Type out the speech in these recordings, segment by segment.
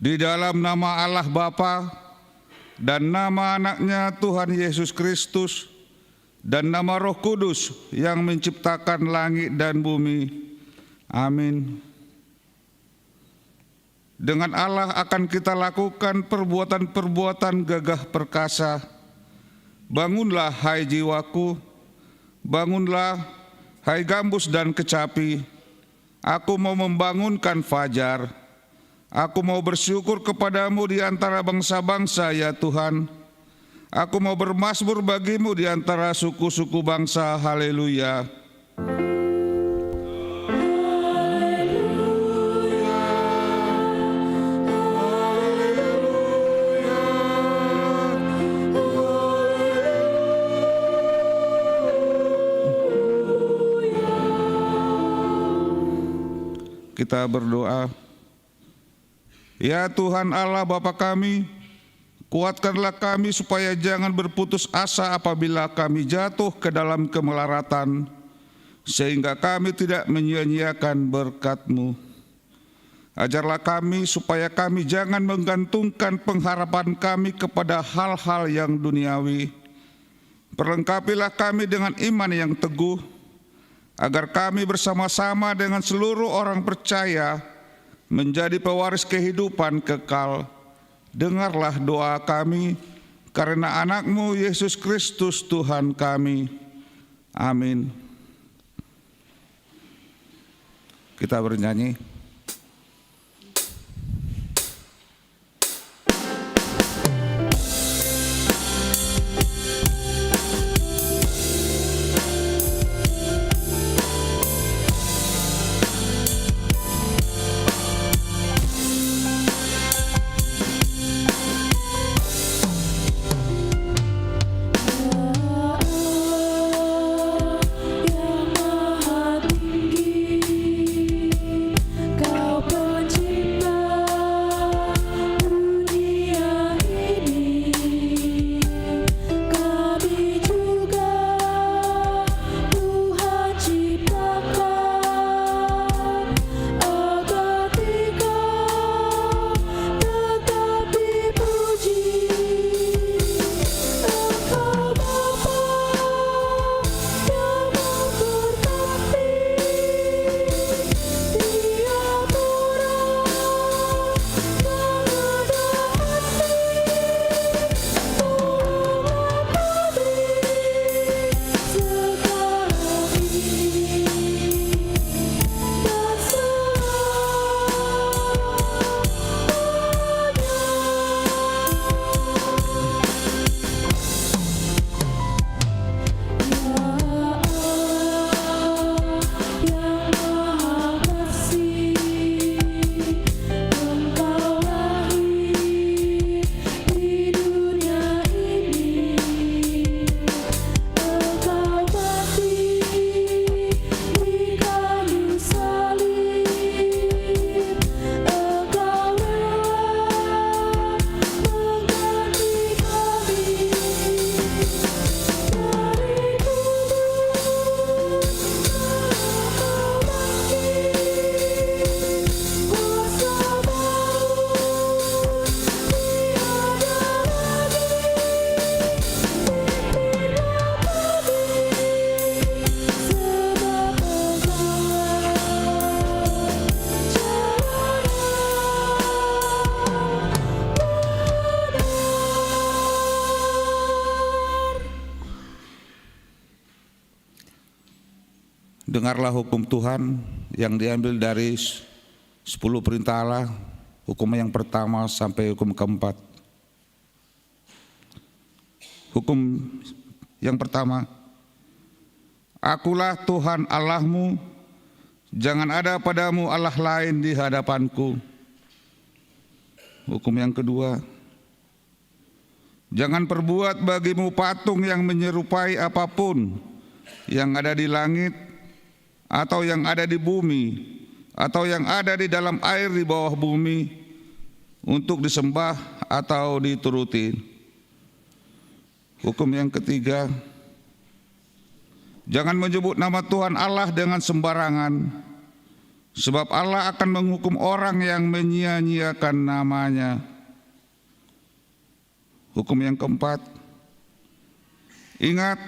Di dalam nama Allah Bapa dan nama anaknya Tuhan Yesus Kristus dan nama Roh Kudus yang menciptakan langit dan bumi. Amin. Dengan Allah akan kita lakukan perbuatan-perbuatan gagah perkasa. Bangunlah hai jiwaku, bangunlah hai gambus dan kecapi. Aku mau membangunkan fajar. Aku mau bersyukur kepadamu di antara bangsa-bangsa ya Tuhan. Aku mau bermasmur bagimu di antara suku-suku bangsa. Haleluya. Kita berdoa. Ya Tuhan Allah Bapa kami, kuatkanlah kami supaya jangan berputus asa apabila kami jatuh ke dalam kemelaratan, sehingga kami tidak menyia-nyiakan berkat-Mu. Ajarlah kami supaya kami jangan menggantungkan pengharapan kami kepada hal-hal yang duniawi. Perlengkapilah kami dengan iman yang teguh, agar kami bersama-sama dengan seluruh orang percaya menjadi pewaris kehidupan kekal. Dengarlah doa kami karena anak-Mu Yesus Kristus Tuhan kami. Amin. Kita bernyanyi. Dengarlah hukum Tuhan yang diambil dari 10 perintah Allah, hukum yang pertama sampai hukum keempat. Hukum yang pertama, Akulah Tuhan Allahmu, jangan ada padamu Allah lain di hadapanku. Hukum yang kedua, jangan perbuat bagimu patung yang menyerupai apapun yang ada di langit, atau yang ada di bumi, atau yang ada di dalam air di bawah bumi, untuk disembah atau dituruti. Hukum yang ketiga, jangan menyebut nama Tuhan Allah dengan sembarangan, sebab Allah akan menghukum orang yang menyia-nyiakan nama-Nya. Hukum yang keempat, ingat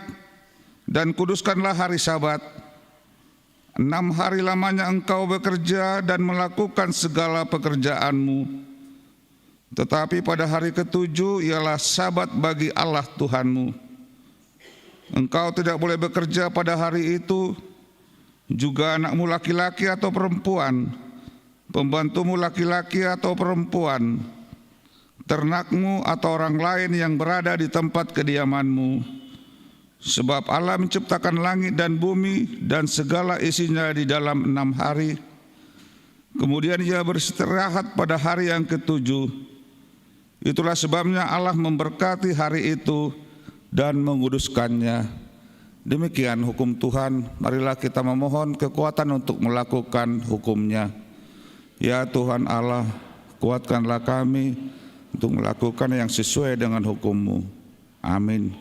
dan kuduskanlah hari Sabat. 6 hari lamanya engkau bekerja dan melakukan segala pekerjaanmu. Tetapi pada hari ke-7 ialah Sabat bagi Allah Tuhanmu. Engkau tidak boleh bekerja pada hari itu, juga anakmu laki-laki atau perempuan, pembantumu laki-laki atau perempuan, ternakmu atau orang lain yang berada di tempat kediamanmu. Sebab Allah menciptakan langit dan bumi dan segala isinya di dalam 6 hari. Kemudian Ia beristirahat pada hari yang ke-7. Itulah sebabnya Allah memberkati hari itu dan menguduskannya. Demikian hukum Tuhan, marilah kita memohon kekuatan untuk melakukan hukum-Nya. Ya Tuhan Allah, kuatkanlah kami untuk melakukan yang sesuai dengan hukum-Mu. Amin.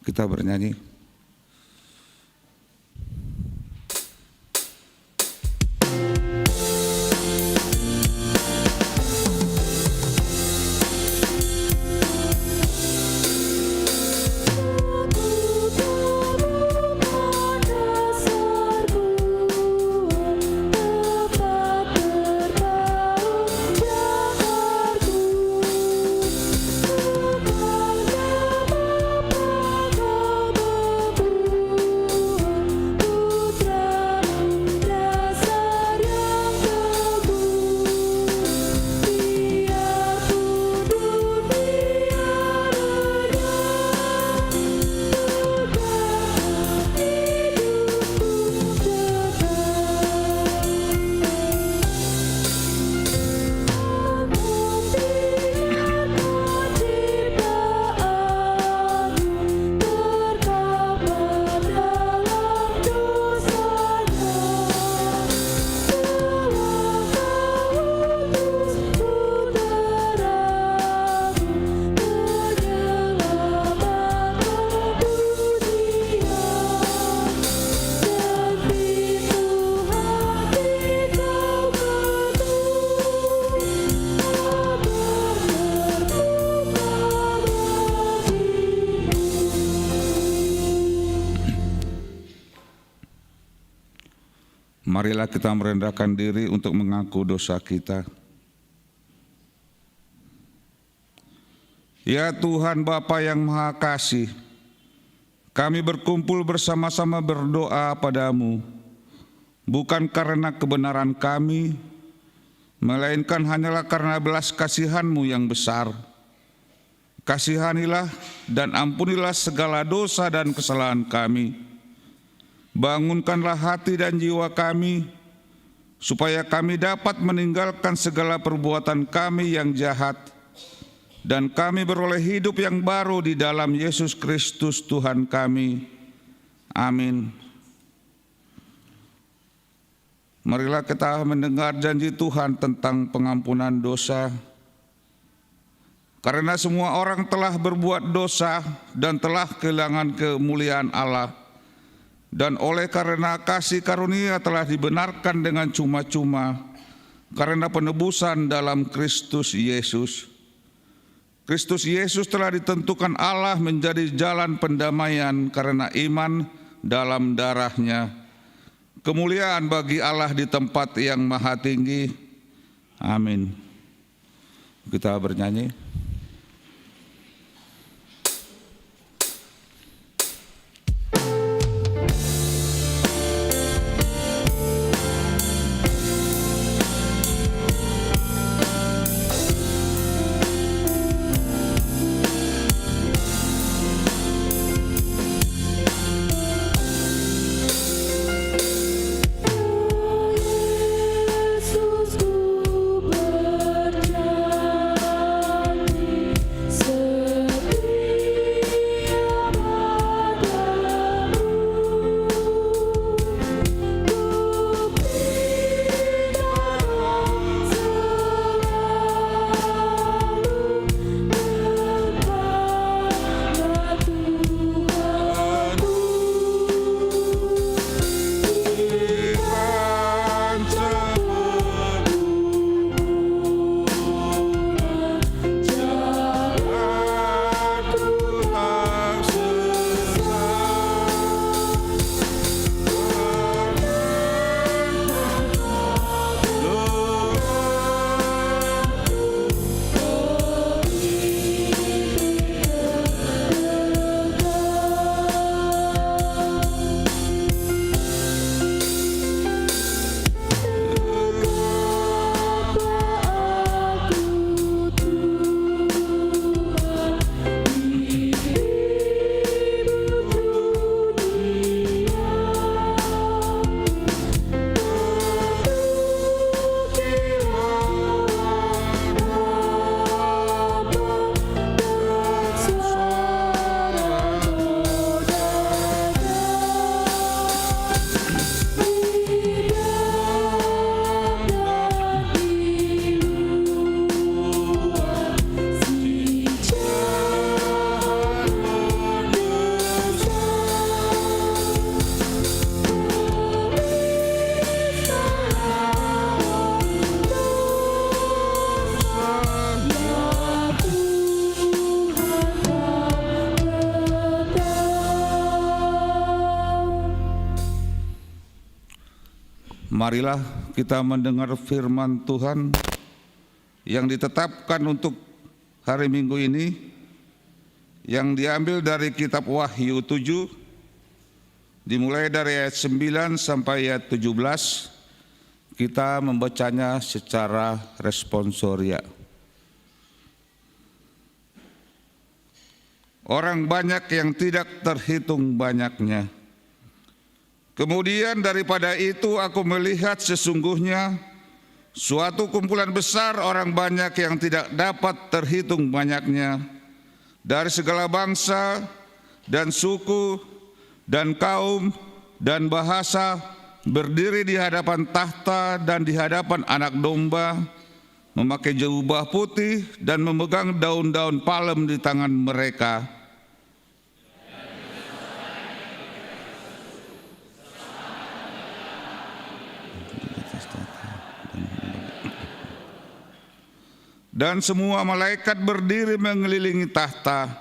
Kita bernyanyi. Marilah kita merendahkan diri untuk mengaku dosa kita. Ya Tuhan Bapa yang Maha Kasih, kami berkumpul bersama-sama berdoa padamu, bukan karena kebenaran kami, melainkan hanyalah karena belas kasihan-Mu yang besar. Kasihanilah dan ampunilah segala dosa dan kesalahan kami. Bangunkanlah hati dan jiwa kami, supaya kami dapat meninggalkan segala perbuatan kami yang jahat, dan kami beroleh hidup yang baru di dalam Yesus Kristus Tuhan kami. Amin. Marilah kita mendengar janji Tuhan tentang pengampunan dosa. Karena semua orang telah berbuat dosa dan telah kehilangan kemuliaan Allah, dan oleh karena kasih karunia telah dibenarkan dengan cuma-cuma karena penebusan dalam Kristus Yesus. Kristus Yesus telah ditentukan Allah menjadi jalan pendamaian karena iman dalam darah-Nya. Kemuliaan bagi Allah di tempat yang maha tinggi. Amin. Kita bernyanyi. Yesus ku percaya. Marilah kita mendengar firman Tuhan yang ditetapkan untuk hari Minggu ini, yang diambil dari kitab Wahyu 7, dimulai dari ayat 9 sampai ayat 17. Kita membacanya secara responsoria. Orang banyak yang tidak terhitung banyaknya. Kemudian daripada itu aku melihat sesungguhnya suatu kumpulan besar orang banyak yang tidak dapat terhitung banyaknya, dari segala bangsa dan suku dan kaum dan bahasa, berdiri di hadapan tahta dan di hadapan Anak Domba, memakai jubah putih dan memegang daun-daun palem di tangan mereka. Dan semua malaikat berdiri mengelilingi tahta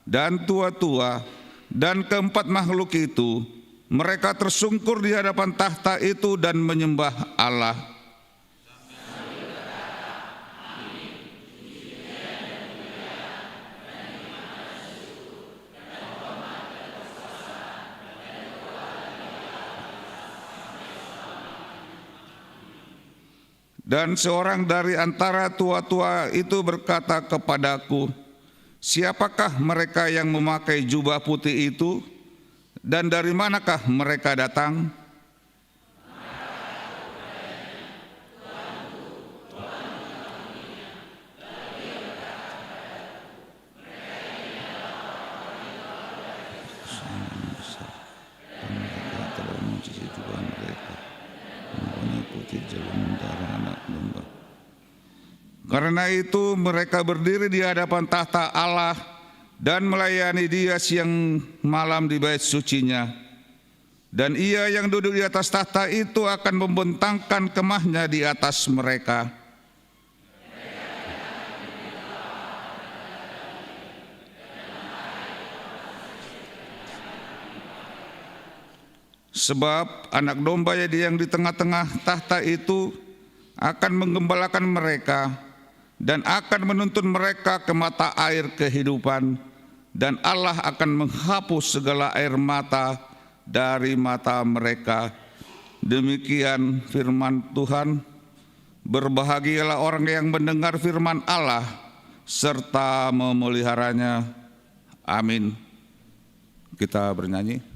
dan tua-tua dan keempat makhluk itu. Mereka tersungkur di hadapan tahta itu dan menyembah Allah. Dan seorang dari antara tua-tua itu berkata kepadaku, siapakah mereka yang memakai jubah putih itu, dan dari manakah mereka datang? Karena itu mereka berdiri di hadapan tahta Allah dan melayani Dia siang malam di bait sucinya. Dan Ia yang duduk di atas tahta itu akan membentangkan kemahnya di atas mereka. Sebab Anak Domba yang di tengah-tengah tahta itu akan menggembalakan mereka dan akan menuntun mereka ke mata air kehidupan, dan Allah akan menghapus segala air mata dari mata mereka. Demikian firman Tuhan. Berbahagialah orang yang mendengar firman Allah serta memeliharanya. Amin. Kita bernyanyi.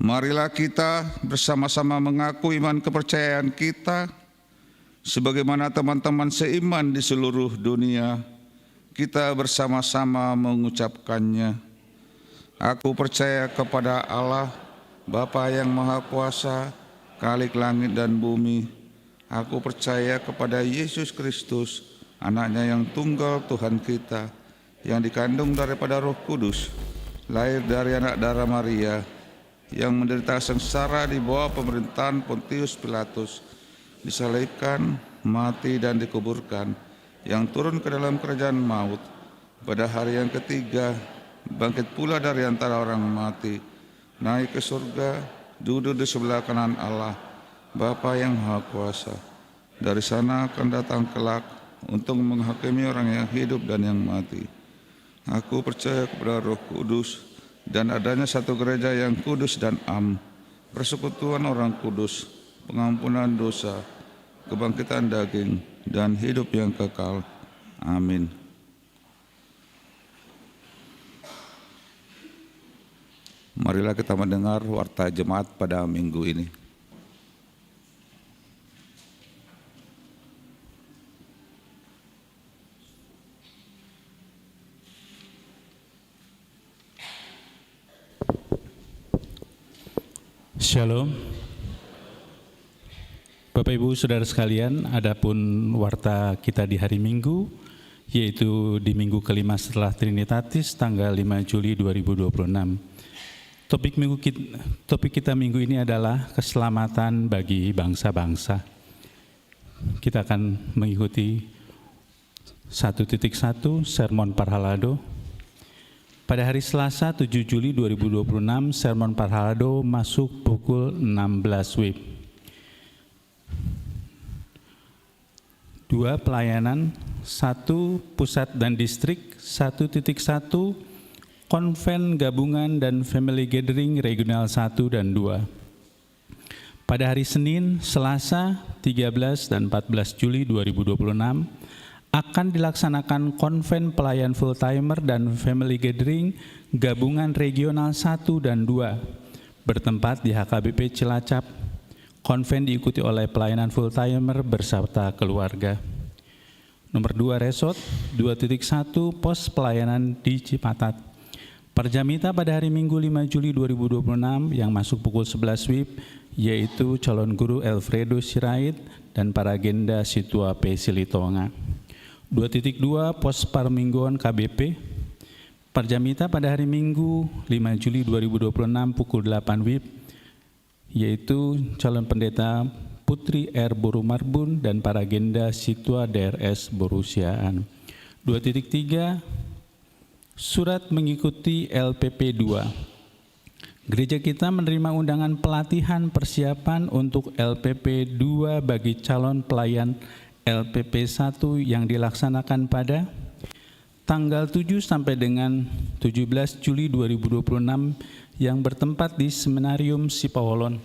Marilah kita bersama-sama mengaku iman kepercayaan kita, sebagaimana teman-teman seiman di seluruh dunia, kita bersama-sama mengucapkannya. Aku percaya kepada Allah, Bapa yang Maha Kuasa, Khalik langit dan bumi. Aku percaya kepada Yesus Kristus, Anaknya yang tunggal Tuhan kita, yang dikandung daripada Roh Kudus, lahir dari anak darah Maria, yang menderita sengsara di bawah pemerintahan Pontius Pilatus, disalibkan, mati dan dikuburkan, yang turun ke dalam kerajaan maut, pada hari yang ketiga bangkit pula dari antara orang mati, naik ke surga, duduk di sebelah kanan Allah, Bapa yang Maha Kuasa. Dari sana akan datang kelak untuk menghakimi orang yang hidup dan yang mati. Aku percaya kepada Roh Kudus dan adanya satu gereja yang kudus dan am, persekutuan orang kudus, pengampunan dosa, kebangkitan daging, dan hidup yang kekal. Amin. Marilah kita mendengar warta jemaat pada minggu ini. Shalom. Bapak Ibu Saudara sekalian, adapun warta kita di hari Minggu, yaitu di minggu kelima setelah Trinitatis tanggal 5 Juli 2026. Topik kita minggu ini adalah keselamatan bagi bangsa-bangsa. Kita akan mengikuti 1.1 Sermon Parhalado. Pada hari Selasa 7 Juli 2026, Sermon Parhalado masuk pukul 16 WIB. 2 pelayanan, 1 pusat dan distrik, 1.1 konven gabungan dan family gathering regional 1 dan 2. Pada hari Senin, Selasa 13 dan 14 Juli 2026, akan dilaksanakan konven pelayan full timer dan family gathering gabungan regional 1 dan 2 bertempat di HKBP Cilacap. Konven diikuti oleh pelayanan full timer beserta keluarga. Nomor 2 resort, 2.1 pos pelayanan di Cipatat. Perjamita pada hari Minggu 5 Juli 2026 yang masuk pukul 11 WIB, yaitu calon guru Alfredo Sirait dan para agenda Situa P. Silitonga. 2.2 pos Parmingguan KBP. Perjamita pada hari Minggu 5 Juli 2026 pukul 8 WIB, yaitu calon pendeta Putri R. Borumarbun dan para agenda Situa DRS Borusiaan. 2.3 surat mengikuti LPP 2. Gereja kita menerima undangan pelatihan persiapan untuk LPP 2 bagi calon pelayan LPP 1 yang dilaksanakan pada tanggal 7 sampai dengan 17 Juli 2026 yang bertempat di Seminarium Sipawolon.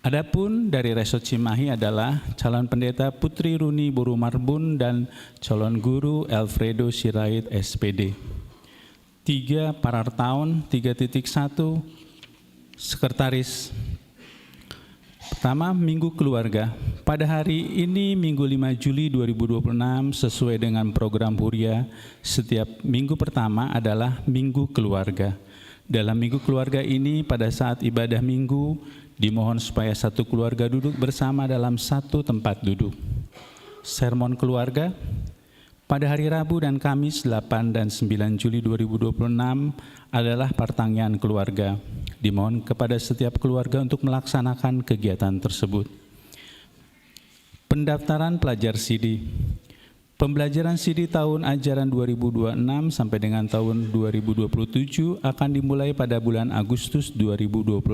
Adapun dari Resort Cimahi adalah calon pendeta Putri Runi Borumarbun dan calon guru Alfredo Sirait SPD. 3 Parartaun 3.1 Sekretaris. Pertama, Minggu Keluarga. Pada hari ini, Minggu 5 Juli 2026, sesuai dengan program Huria, setiap minggu pertama adalah Minggu Keluarga. Dalam Minggu Keluarga ini, pada saat ibadah minggu, dimohon supaya satu keluarga duduk bersama dalam satu tempat duduk. Sermon Keluarga. Pada hari Rabu dan Kamis 8 dan 9 Juli 2026 adalah pertanyaan keluarga. Dimohon kepada setiap keluarga untuk melaksanakan kegiatan tersebut. Pendaftaran pelajar CD. Pembelajaran CD tahun ajaran 2026 sampai dengan tahun 2027 akan dimulai pada bulan Agustus 2026.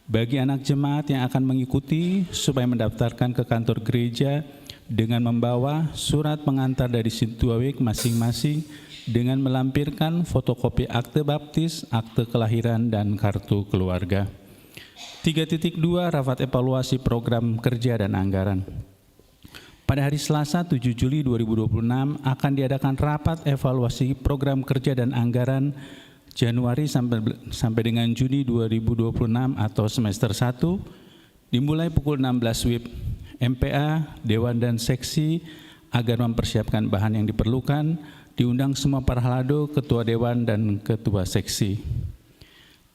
Bagi anak jemaat yang akan mengikuti, supaya mendaftarkan ke kantor gereja dengan membawa surat pengantar dari Situa Week masing-masing dengan melampirkan fotokopi akte baptis, akte kelahiran, dan kartu keluarga. 3.2 Rapat evaluasi program kerja dan anggaran. Pada hari Selasa 7 Juli 2026 akan diadakan rapat evaluasi program kerja dan anggaran Januari sampai dengan Juni 2026 atau semester 1 dimulai pukul 16 WIB. MPA, Dewan dan Seksi agar mempersiapkan bahan yang diperlukan, diundang semua para halado, Ketua Dewan dan Ketua Seksi.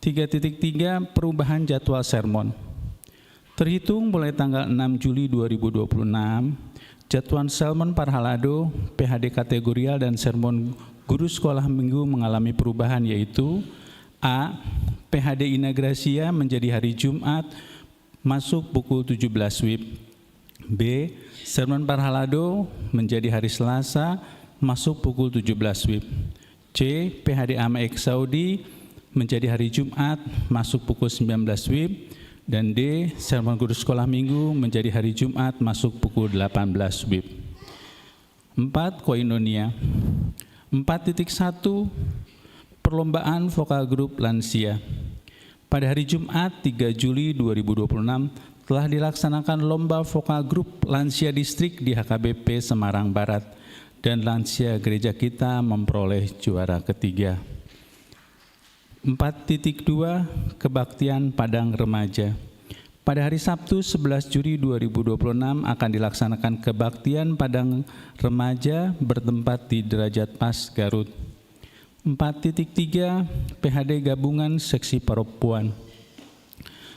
3.3 Perubahan jadwal sermon. Terhitung mulai tanggal 6 Juli 2026, jadwal sermon para halado, PHD kategorial dan sermon guru sekolah minggu mengalami perubahan, yaitu A. PHD Inagrasia menjadi hari Jumat masuk pukul 17 WIB. B. Sermon para halado menjadi hari Selasa masuk pukul 17 WIB. C. PHD AMEK Saudi menjadi hari Jumat masuk pukul 19 WIB. Dan D. Sermon guru sekolah minggu menjadi hari Jumat masuk pukul 18 WIB. 4. Koinonia. 4.1 Perlombaan vokal grup lansia. Pada hari Jumat 3 Juli 2026 telah dilaksanakan lomba vokal grup lansia distrik di HKBP Semarang Barat dan lansia gereja kita memperoleh juara ketiga. 4.2 Kebaktian Padang Remaja. Pada hari Sabtu 11 Juli 2026 akan dilaksanakan kebaktian Padang Remaja bertempat di Derajat Pas Garut. 4.3 PHD Gabungan Seksi Perempuan.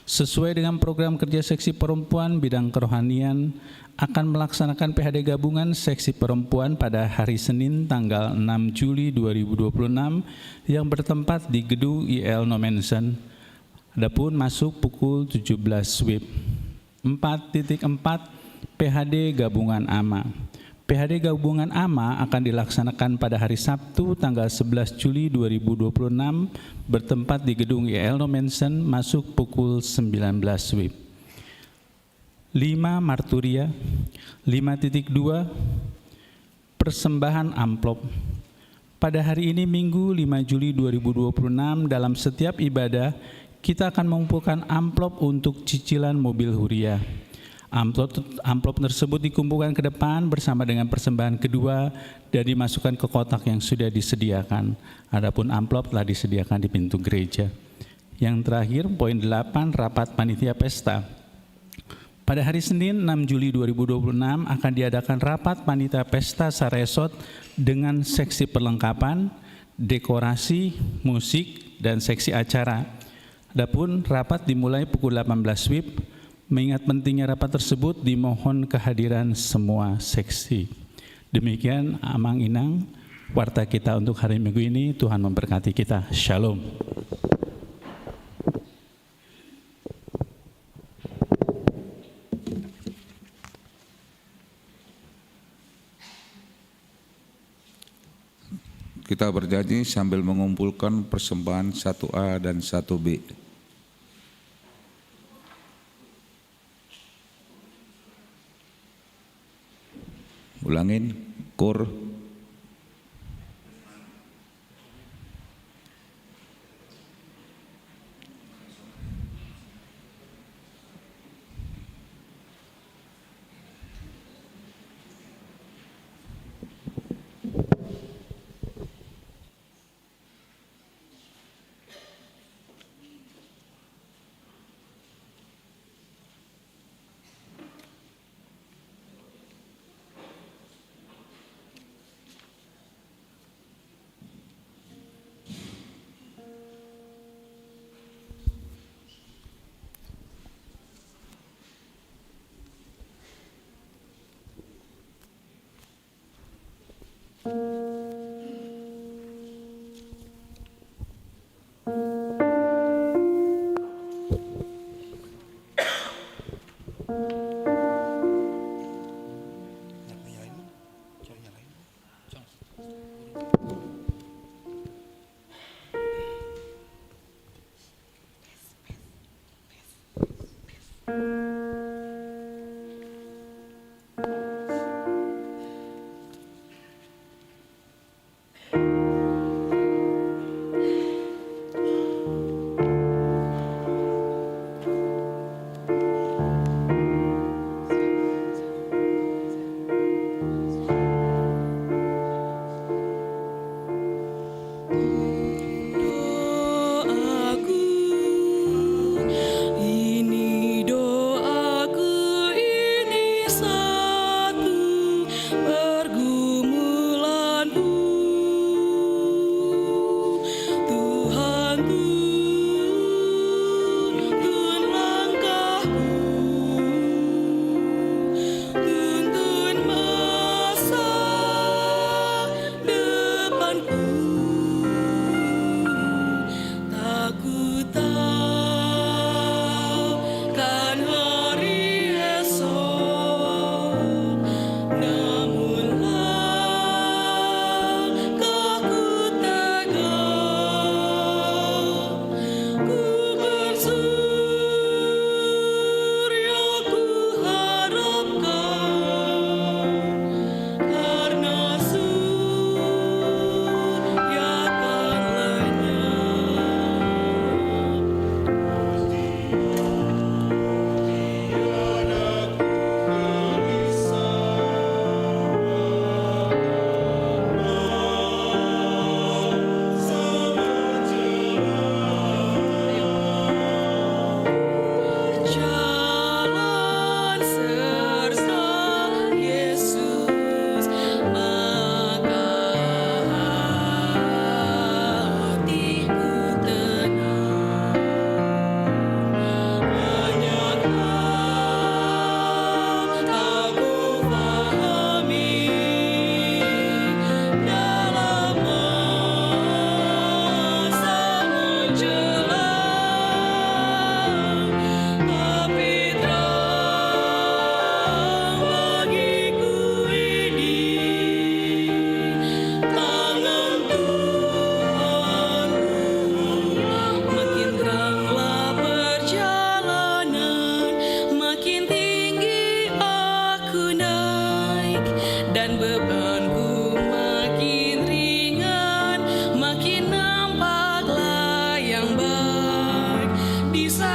Sesuai dengan program kerja Seksi Perempuan bidang kerohanian akan melaksanakan PHD Gabungan Seksi Perempuan pada hari Senin tanggal 6 Juli 2026 yang bertempat di Gedung IL Nomensen. Adapun masuk pukul 17 WIB. 4.4 PHD Gabungan AMA. PHD Gabungan AMA akan dilaksanakan pada hari Sabtu tanggal 11 Juli 2026 bertempat di Gedung IL Nomensen masuk pukul 19 WIB. 5 Marturia. 5.2 Persembahan amplop. Pada hari ini Minggu 5 Juli 2026 dalam setiap ibadah kita akan mengumpulkan amplop untuk cicilan mobil Huria. Amplop tersebut dikumpulkan ke depan bersama dengan persembahan kedua dan dimasukkan ke kotak yang sudah disediakan. Adapun amplop telah disediakan di pintu gereja. Yang terakhir, poin 8, rapat panitia pesta. Pada hari Senin 6 Juli 2026 akan diadakan rapat panitia pesta Saresot dengan seksi perlengkapan, dekorasi, musik, dan seksi acara. Adapun rapat dimulai pukul 18 WIB. Mengingat pentingnya rapat tersebut, dimohon kehadiran semua seksi. Demikian Amang Inang, warta kita untuk hari Minggu ini. Tuhan memberkati kita. Shalom. Kita bernyanyi sambil mengumpulkan persembahan 1A dan 1B. Ulangin, kor.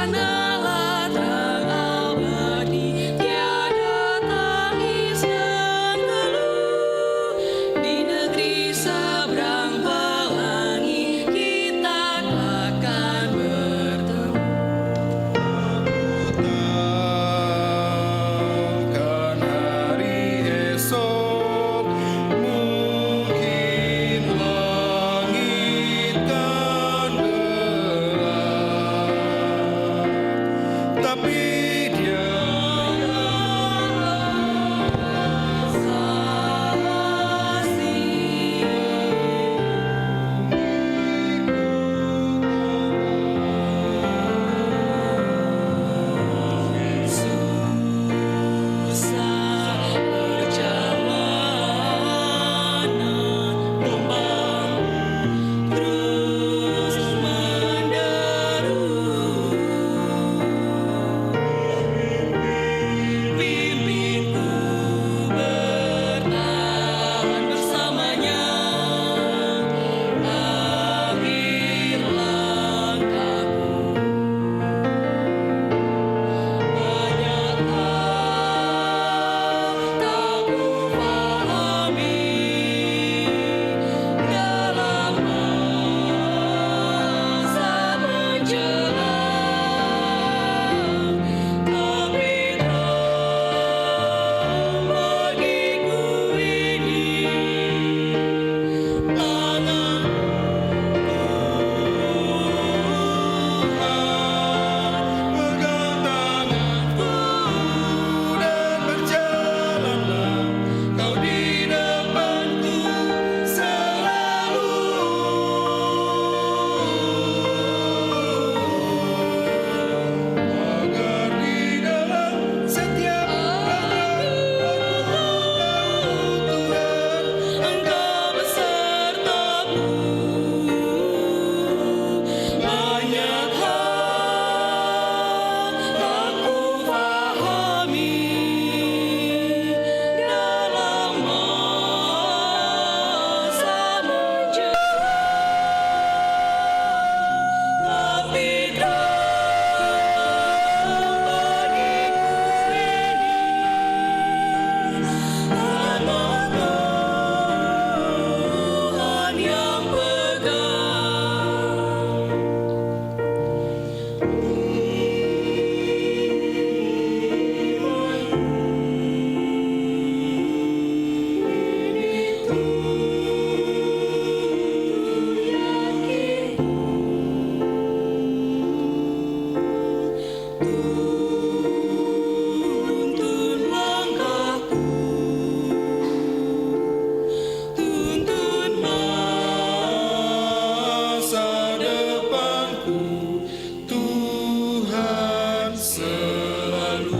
sanalah terang abadi, tiada tangis dan keluh. Di negeri seberang pelangi kita akan bertemu. Takkan hari esok mungkin langit kan gelap, tapi dia Susah perjalanan gelombang terus menderu. Pimpinku bertahan bersamanya, akhir langkahku. Banyak hal tak kupahami dalam masa menjelang, tapi terang bagiku ini tangan pegang tanganku dan berjalanlah kau di depanku selalu, agar di dalam setiap langkahku Tuhan Engkau besertaku. Banyak hal tak kupahami dalam masa menjelang, tapi terang bagiku ini tangan Tuhan yang tuntun langkahku, tuntun masa depanku Tuhan selalu.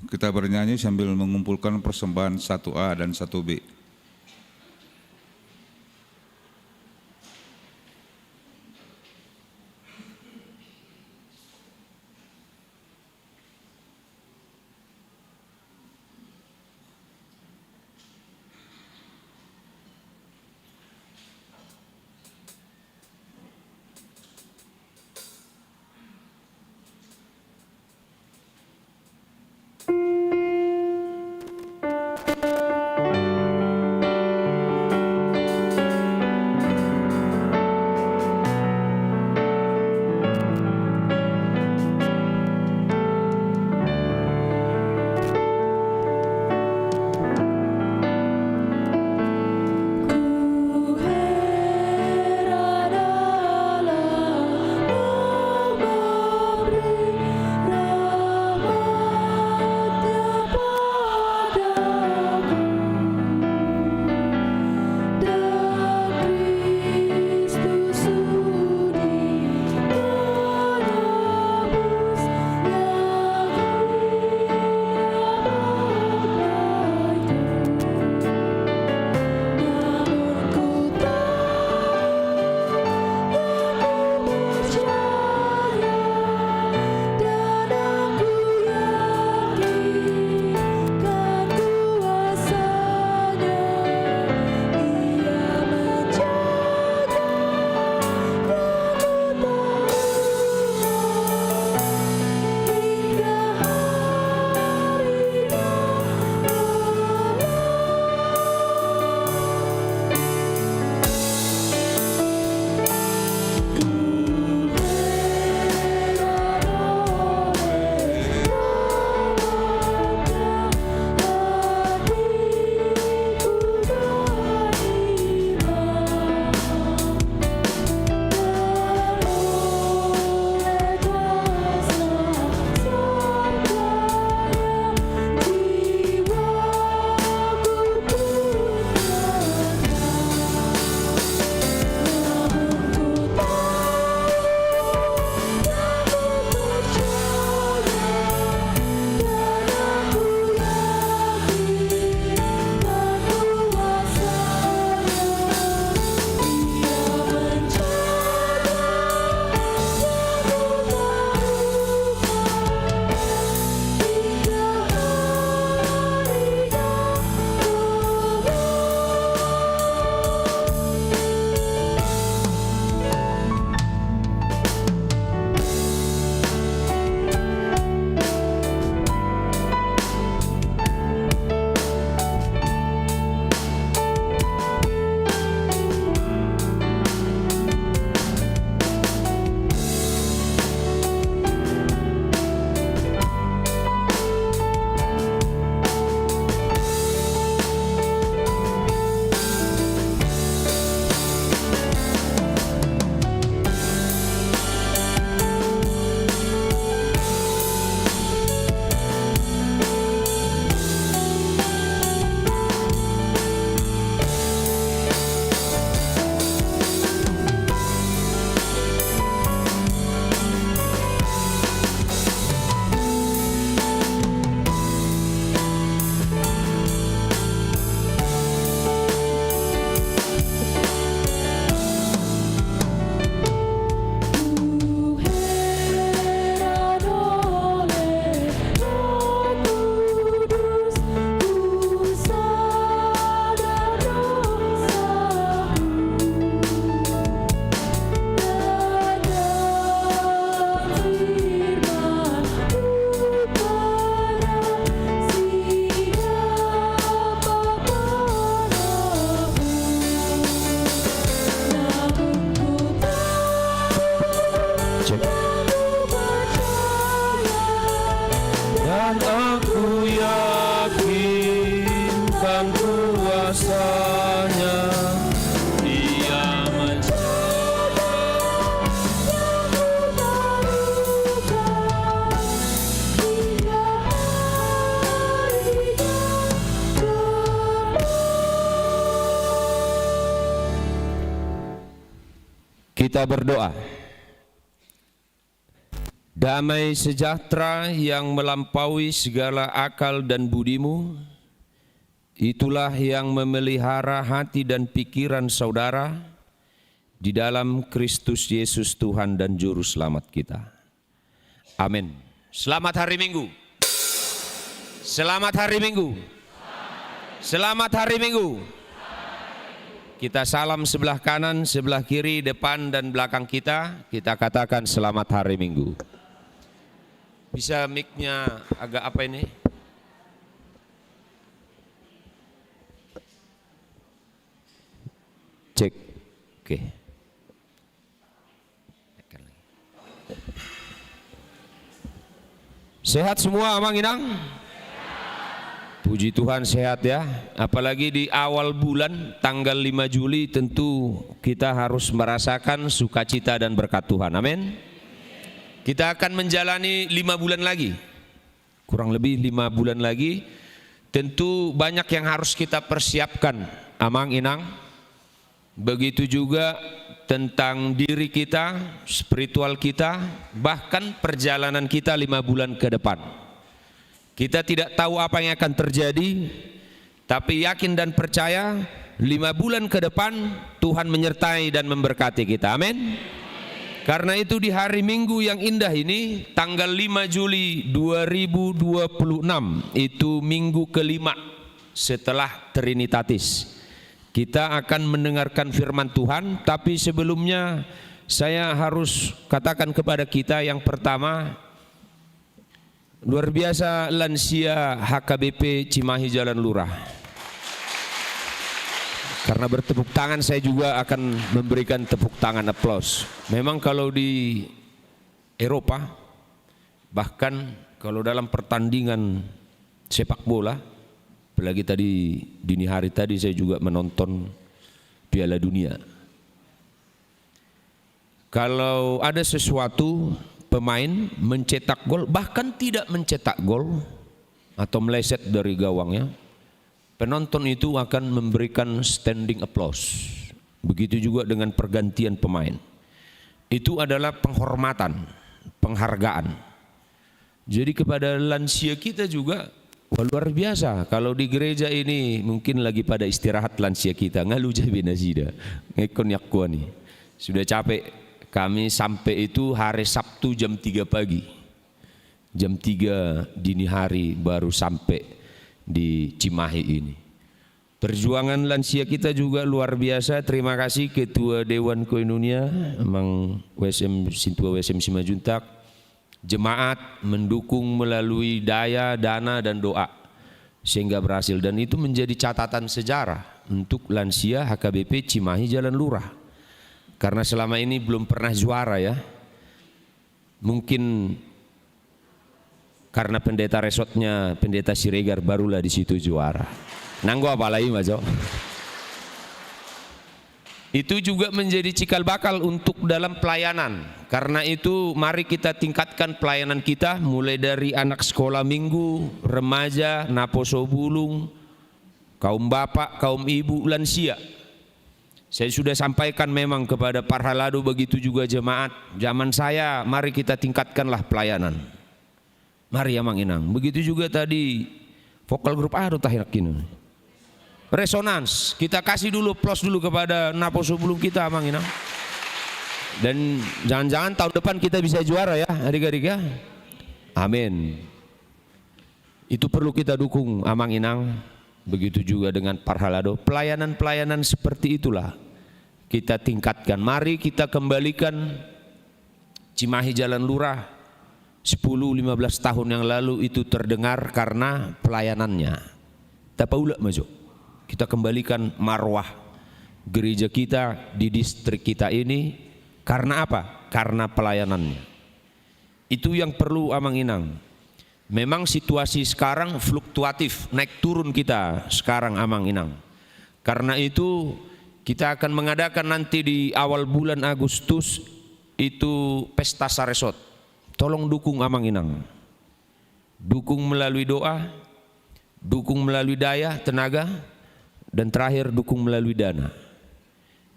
Kita bernyanyi sambil mengumpulkan persembahan 1A dan 1B. nyatakan kuasa-Nya. Dia Kita berdoa. Damai sejahtera yang melampaui segala akal dan budimu, itulah yang memelihara hati dan pikiran saudara di dalam Kristus Yesus Tuhan dan Juru Selamat kita. Amin. Selamat hari Minggu. Selamat hari Minggu. Selamat hari Minggu. Kita salam sebelah kanan, sebelah kiri, depan dan belakang kita. Kita katakan selamat hari Minggu. Bisa mic-nya agak apa ini? Cek. Oke. Sehat semua, Amang Inang? Puji Tuhan sehat ya. Apalagi di awal bulan tanggal 5 Juli tentu kita harus merasakan sukacita dan berkat Tuhan. Amin. Kita akan menjalani 5 bulan lagi. Kurang lebih 5 bulan lagi. Tentu banyak yang harus kita persiapkan, Amang Inang. Begitu juga tentang diri kita, spiritual kita, bahkan perjalanan kita 5 bulan ke depan. Kita tidak tahu apa yang akan terjadi, tapi yakin dan percaya 5 bulan ke depan Tuhan menyertai dan memberkati kita. Amin. Karena itu di hari Minggu yang indah ini, tanggal 5 Juli 2026, itu minggu kelima setelah Trinitatis. Kita akan mendengarkan firman Tuhan, tapi sebelumnya saya harus katakan kepada kita yang pertama, luar biasa lansia HKBP Cimahi Jalan Lurah. Karena bertepuk tangan saya juga akan memberikan tepuk tangan aplaus. Memang kalau di Eropa, bahkan kalau dalam pertandingan sepak bola, apalagi tadi dini hari tadi saya juga menonton Piala Dunia. Kalau ada sesuatu pemain mencetak gol, bahkan tidak mencetak gol atau meleset dari gawangnya, penonton itu akan memberikan standing applause. Begitu juga dengan pergantian pemain. Itu adalah penghormatan, penghargaan. Jadi kepada lansia kita juga, wah luar biasa. Kalau di gereja ini mungkin lagi pada istirahat lansia kita, ngalu jabe nasida, ngekon yakuani. Sudah capek. Kami sampai itu hari Sabtu jam 3 pagi. Jam 3 dini hari baru sampai di Cimahi ini. Perjuangan lansia kita juga luar biasa. Terima kasih Ketua Dewan Koinonia, Mang WSM Sintua WSM Simajuntak. Jemaat mendukung melalui daya, dana dan doa sehingga berhasil, dan itu menjadi catatan sejarah untuk lansia HKBP Cimahi Jalan Lurah. Karena selama ini belum pernah juara ya. Mungkin karena pendeta resotnya pendeta Siregar barulah di situ juara. Nanggo apa lagi Mas Jo? Itu juga menjadi cikal bakal untuk dalam pelayanan. Karena itu mari kita tingkatkan pelayanan kita mulai dari anak sekolah minggu, remaja, naposo bulung, kaum bapak, kaum ibu, lansia. Saya sudah sampaikan memang kepada para halado, begitu juga jemaat. Zaman saya, mari kita tingkatkanlah pelayanan. Mari ya Mang Inang. Begitu juga tadi vokal grup A tahirakinu. Resonans, kita kasih dulu plus dulu kepada naposo bulung kita Mang Inang. Dan jangan-jangan tahun depan kita bisa juara ya adik-adik ya. Amin. Itu perlu kita dukung Amang Inang. Begitu juga dengan para halado. Pelayanan-pelayanan seperti itulah kita tingkatkan. Mari kita kembalikan Cimahi Jalan Lurah 10-15 tahun yang lalu itu terdengar karena pelayanannya. Tapaula maju. Kita kembalikan marwah gereja kita di distrik kita ini karena apa? Karena pelayanannya. Itu yang perlu Amang Inang. Memang situasi sekarang fluktuatif, naik turun kita sekarang Amang Inang. Karena itu kita akan mengadakan nanti di awal bulan Agustus itu pesta Saresot. Tolong dukung Amang Inang. Dukung melalui doa, dukung melalui daya, tenaga, dan terakhir dukung melalui dana.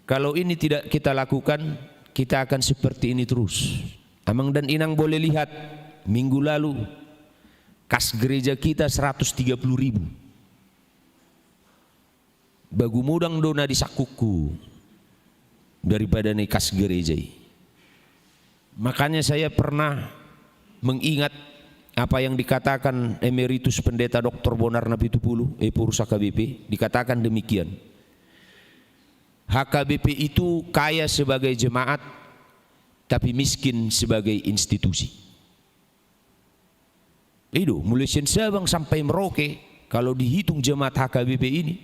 Kalau ini tidak kita lakukan, kita akan seperti ini terus. Amang dan Inang boleh lihat minggu lalu kas gereja kita 130.000. Bagu mudang dona di sakuku daripada nih kas gereja. Makanya saya pernah mengingat apa yang dikatakan Emeritus Pendeta Dr. Bonar Napitupulu, Purus HKBP, dikatakan demikian. HKBP itu kaya sebagai jemaat, tapi miskin sebagai institusi. Itu mulai Sabang sampai Merauke, kalau dihitung jemaat HKBP ini,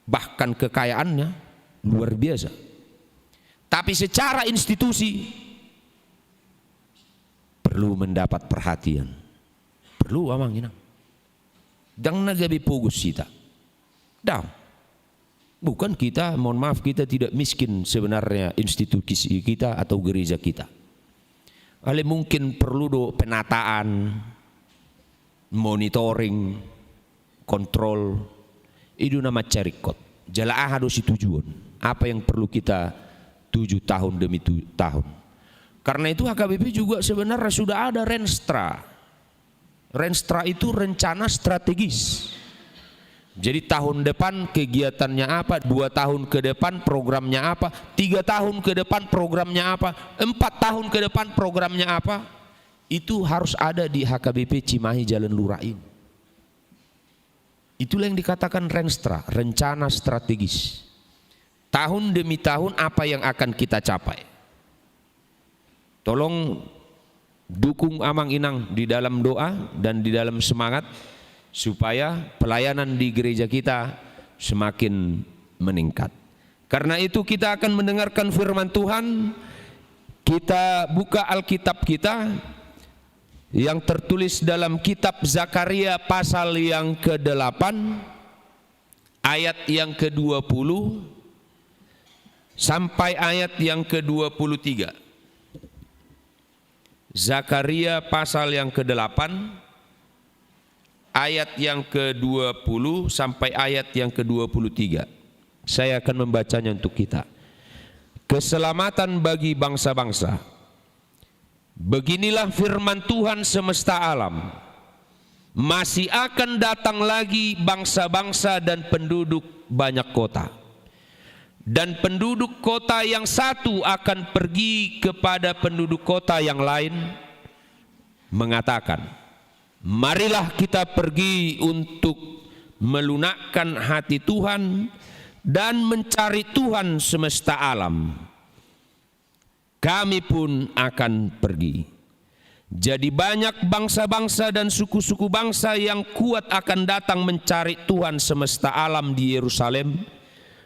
bahkan kekayaannya luar biasa. Tapi secara institusi perlu mendapat perhatian. Perlu Amang Inang. Dang nagabi pugus kita. Dang. Bukan kita, mohon maaf, kita tidak miskin sebenarnya institusi kita atau gereja kita. Ale mungkin perlu do penataan, monitoring, kontrol. Itu nama carikot. Jalaah harus tujuan. Apa yang perlu kita 7 tahun demi tahun. Karena itu HKBP juga sebenarnya sudah ada Renstra. Renstra itu rencana strategis. Jadi tahun depan kegiatannya apa, 2 tahun ke depan programnya apa, 3 tahun ke depan programnya apa, 4 tahun ke depan programnya apa. Itu harus ada di HKBP Cimahi Jalan Lurain. Itulah yang dikatakan Renstra, rencana strategis. Tahun demi tahun apa yang akan kita capai. Tolong dukung Amang Inang di dalam doa dan di dalam semangat, supaya pelayanan di gereja kita semakin meningkat. Karena itu kita akan mendengarkan firman Tuhan. Kita buka Alkitab kita yang tertulis dalam kitab Zakaria pasal yang ke-8 ayat yang ke-20 sampai ayat yang ke-23. Zakaria pasal yang ke-8 ayat yang ke-20 sampai ayat yang ke-23. Saya akan membacanya untuk kita. Keselamatan bagi bangsa-bangsa. Beginilah firman Tuhan semesta alam. Masih akan datang lagi bangsa-bangsa dan penduduk banyak kota. Dan penduduk kota yang satu akan pergi kepada penduduk kota yang lain, mengatakan, marilah kita pergi untuk melunakkan hati Tuhan dan mencari Tuhan semesta alam. Kami pun akan pergi. Jadi banyak bangsa-bangsa dan suku-suku bangsa yang kuat akan datang mencari Tuhan semesta alam di Yerusalem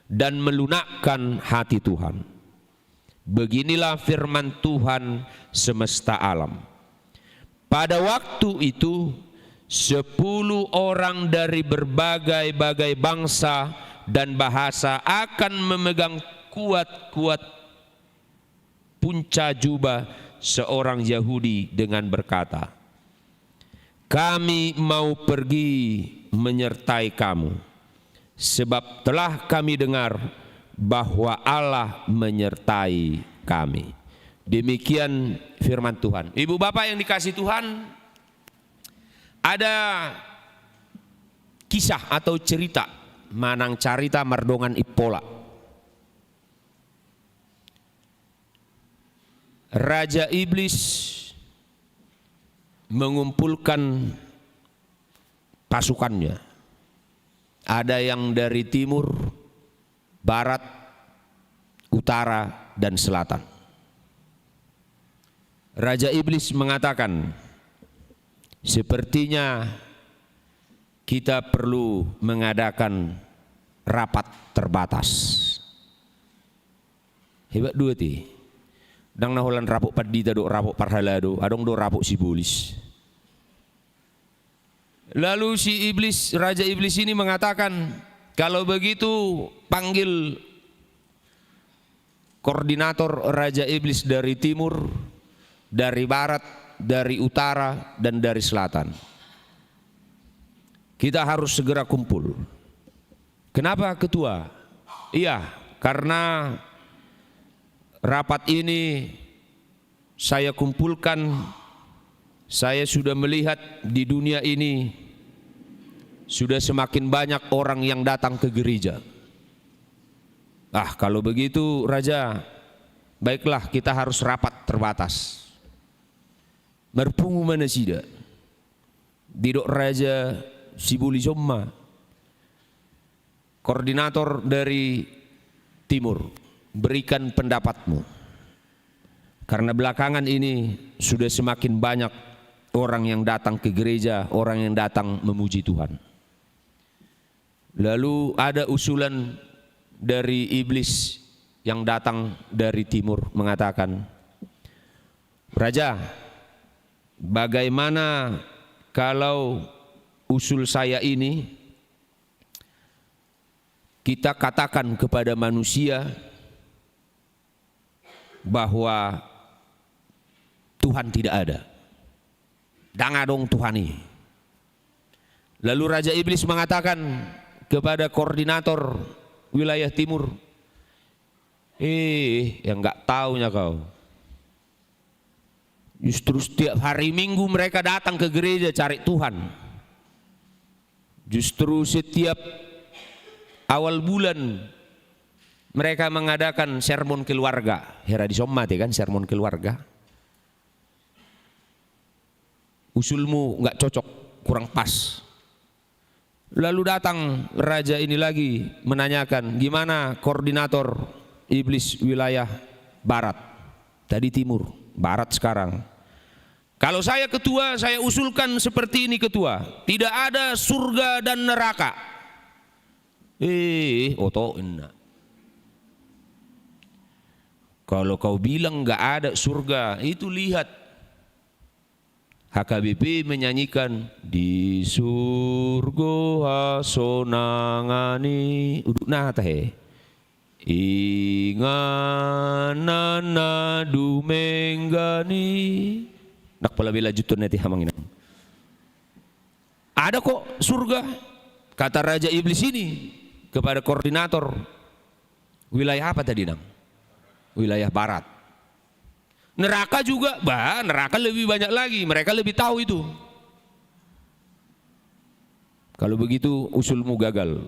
dan melunakkan hati Tuhan. Beginilah firman Tuhan semesta alam. Pada waktu itu 10 orang dari berbagai-bagai bangsa dan bahasa akan memegang kuat-kuat punca jubah seorang Yahudi dengan berkata, kami mau pergi menyertai kamu, sebab telah kami dengar bahwa Allah menyertai kami. Demikian firman Tuhan. Ibu bapak yang dikasihi Tuhan, ada kisah atau cerita manang carita mardongan ipola. Raja Iblis mengumpulkan pasukannya. Ada yang dari timur, barat, utara, dan selatan. Raja Iblis mengatakan, sepertinya kita perlu mengadakan rapat terbatas. Hebat dua ti. Dang nahulan rapuk padita do rapuk parhala do, adong do rapuk sibulis. Lalu si iblis, raja iblis ini mengatakan, kalau begitu panggil koordinator raja iblis dari timur, dari barat, dari utara, dan dari selatan. Kita harus segera kumpul. Kenapa ketua? Iya, karena rapat ini saya kumpulkan, saya sudah melihat di dunia ini sudah semakin banyak orang yang datang ke gereja. Kalau begitu Raja, baiklah kita harus rapat terbatas. Merpungu mana sida? Didok Raja Sibuli Somma, koordinator dari timur, berikan pendapatmu. Karena belakangan ini sudah semakin banyak orang yang datang ke gereja, orang yang datang memuji Tuhan. Lalu ada usulan dari iblis yang datang dari timur mengatakan, Raja, bagaimana kalau usul saya ini kita katakan kepada manusia bahwa Tuhan tidak ada. Danga dong Tuhan ini. Lalu Raja Iblis mengatakan kepada koordinator wilayah timur, yang nggak taunya kau. Justru setiap hari Minggu mereka datang ke gereja cari Tuhan. Justru setiap awal bulan mereka mengadakan sermon keluarga. Hera di sommat kan sermon keluarga. Usulmu nggak cocok, kurang pas. Lalu datang raja ini lagi menanyakan, gimana koordinator iblis wilayah barat? Tadi timur, barat sekarang. Kalau saya ketua, saya usulkan seperti ini ketua. Tidak ada surga dan neraka. Enak. Kalau kau bilang nggak ada surga, itu lihat HKBP menyanyikan di surga sonangani uduk na tahe inganana dumenggani nak pala bila jutun neti hamangin. Ada kok surga, kata Raja Iblis ini kepada koordinator wilayah apa tadi nang? Wilayah barat. Neraka juga, neraka lebih banyak lagi, mereka lebih tahu itu. Kalau begitu usulmu gagal.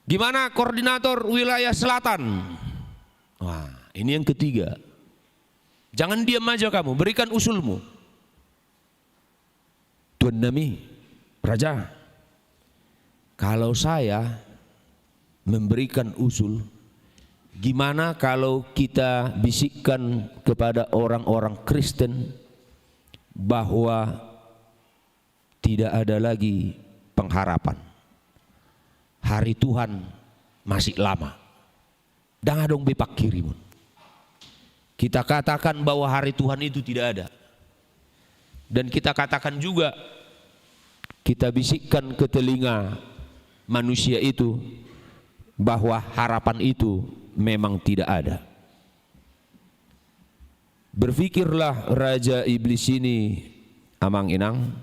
Gimana koordinator wilayah selatan? Wah, ini yang ketiga. Jangan diam aja kamu, berikan usulmu. Tuan Nami, Raja, kalau saya memberikan usul, gimana kalau kita bisikkan kepada orang-orang Kristen bahwa tidak ada lagi pengharapan. Hari Tuhan masih lama. Jangan dong bepak kiri. Kita katakan bahwa hari Tuhan itu tidak ada. Dan kita katakan juga, kita bisikkan ke telinga manusia itu bahwa harapan itu memang tidak ada. Berfikirlah Raja Iblis ini amang inang,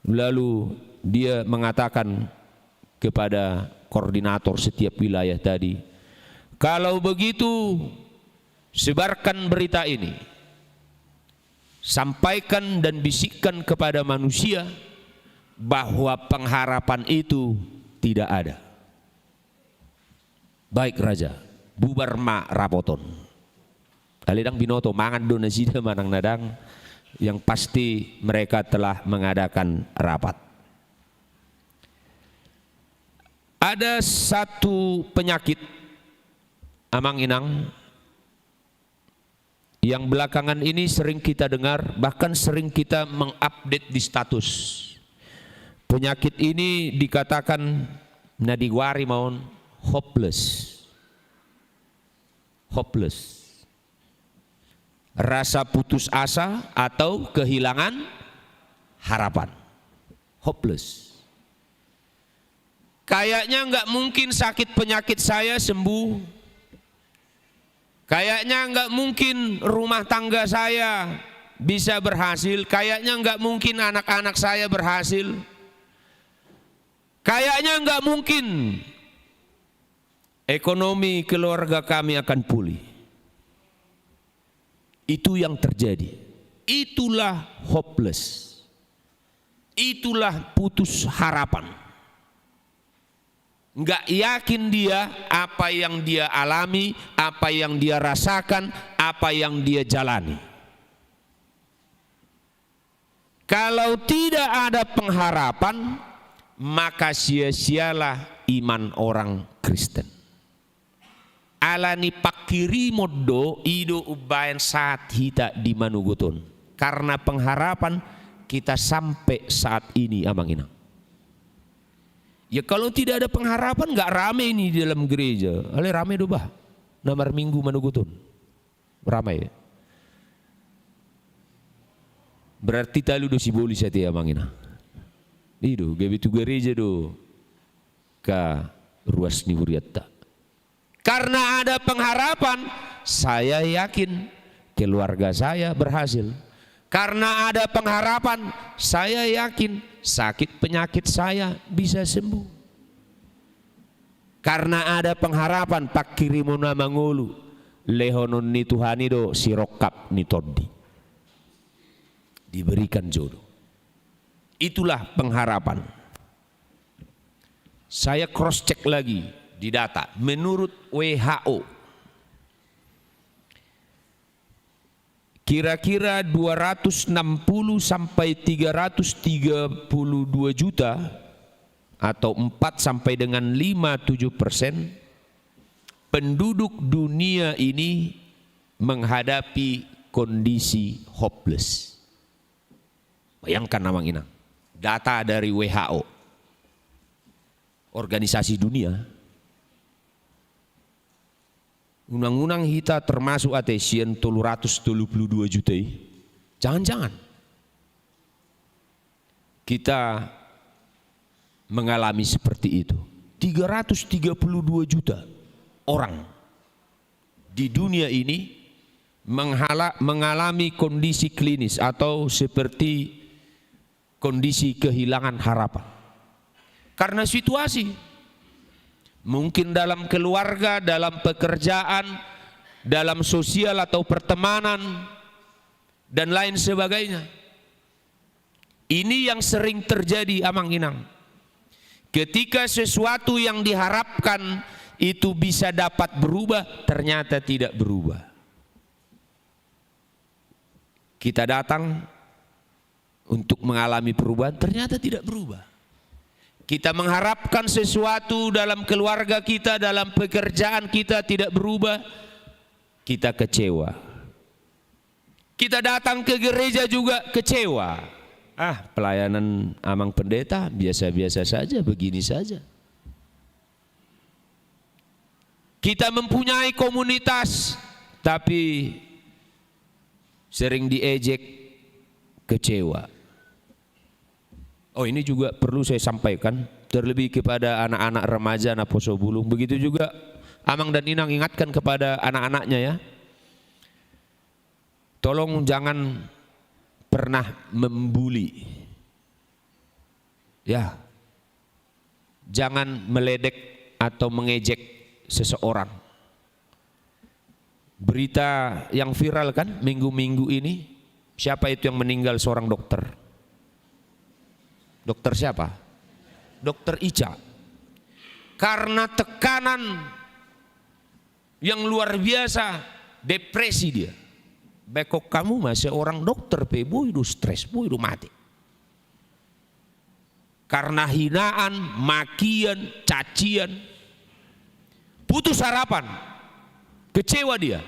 lalu dia mengatakan kepada koordinator setiap wilayah tadi, kalau begitu sebarkan berita ini, sampaikan dan bisikkan kepada manusia bahwa pengharapan itu tidak ada. Baik Raja, bubar ma rapoton. Alidang binoto mangan donasida manang nadang, yang pasti mereka telah mengadakan rapat. Ada satu penyakit amang inang yang belakangan ini sering kita dengar, bahkan sering kita mengupdate di status. Penyakit ini dikatakan nadiwari maun hopeless. Hopeless. Rasa putus asa atau kehilangan harapan. hopeless. Kayaknya nggak mungkin sakit penyakit saya sembuh. Kayaknya nggak mungkin rumah tangga saya bisa berhasil. Kayaknya nggak mungkin anak-anak saya berhasil. Kayaknya nggak mungkin ekonomi keluarga kami akan pulih. Itu yang terjadi. Itulah hopeless. Itulah putus harapan. Enggak yakin dia apa yang dia alami, apa yang dia rasakan, apa yang dia jalani. Kalau tidak ada pengharapan, maka sia-sialah iman orang Kristen. Alani pakiri moddo ido ubayan saat hita di manuguton. Karena pengharapan kita sampai saat ini amang inang. Ya kalau tidak ada pengharapan nggak rame ini di dalam gereja. Ale rame do bah. Namar minggu manugutun. Ramai ya. Berarti talu do siboli sati amangina. Ido gabe tu gereja do ka ruas ni huriatta. Karena ada pengharapan, saya yakin keluarga saya berhasil. Karena ada pengharapan, saya yakin sakit penyakit saya bisa sembuh. Karena ada pengharapan, pak kirimuna mangulu lehonon ni Tuhanido sirokap ni toddi. Diberikan jodoh. Itulah pengharapan. Saya cross check lagi di data. Menurut WHO, kira-kira 260 sampai 332 juta atau 4 sampai dengan 5-7% penduduk dunia ini menghadapi kondisi hopeless. Bayangkan namang inang. Data dari WHO, organisasi dunia. Undang-undang kita termasuk atesian 332 juta. Jangan-jangan kita mengalami seperti itu. 332 juta orang di dunia ini mengalami kondisi klinis atau seperti kondisi kehilangan harapan. Karena situasi. Mungkin dalam keluarga, dalam pekerjaan, dalam sosial atau pertemanan, dan lain sebagainya. Ini yang sering terjadi amang inang. Ketika sesuatu yang diharapkan itu bisa dapat berubah, ternyata tidak berubah. Kita datang untuk mengalami perubahan, ternyata tidak berubah. Kita mengharapkan sesuatu dalam keluarga kita, dalam pekerjaan kita tidak berubah, kita kecewa. Kita datang ke gereja juga kecewa. Pelayanan amang pendeta biasa-biasa saja, begini saja. Kita mempunyai komunitas, tapi sering diejek, kecewa. Oh, ini juga perlu saya sampaikan, terlebih kepada anak-anak remaja Naposo Bulung. Begitu juga Amang dan Inang ingatkan kepada anak-anaknya ya. Tolong jangan pernah membuli. Ya. Jangan meledek atau mengejek seseorang. Berita yang viral kan minggu-minggu ini, siapa itu yang meninggal seorang dokter? Dokter siapa? Dokter Ica. Karena tekanan yang luar biasa, depresi dia. Bekok kamu masih orang dokter, boy itu stres, boy itu mati. Karena hinaan, makian, cacian, putus harapan, kecewa dia.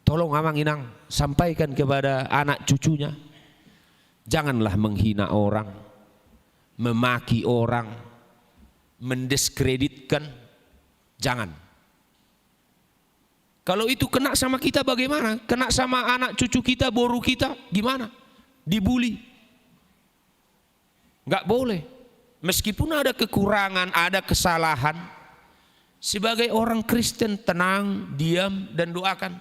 Tolong amang inang sampaikan kepada anak cucunya. Janganlah menghina orang, memaki orang, mendiskreditkan. Jangan. Kalau itu kena sama kita bagaimana? Kena sama anak cucu kita, boru kita, gimana? dibully. Nggak boleh. Meskipun ada kekurangan, ada kesalahan, sebagai orang Kristen tenang, diam, dan doakan.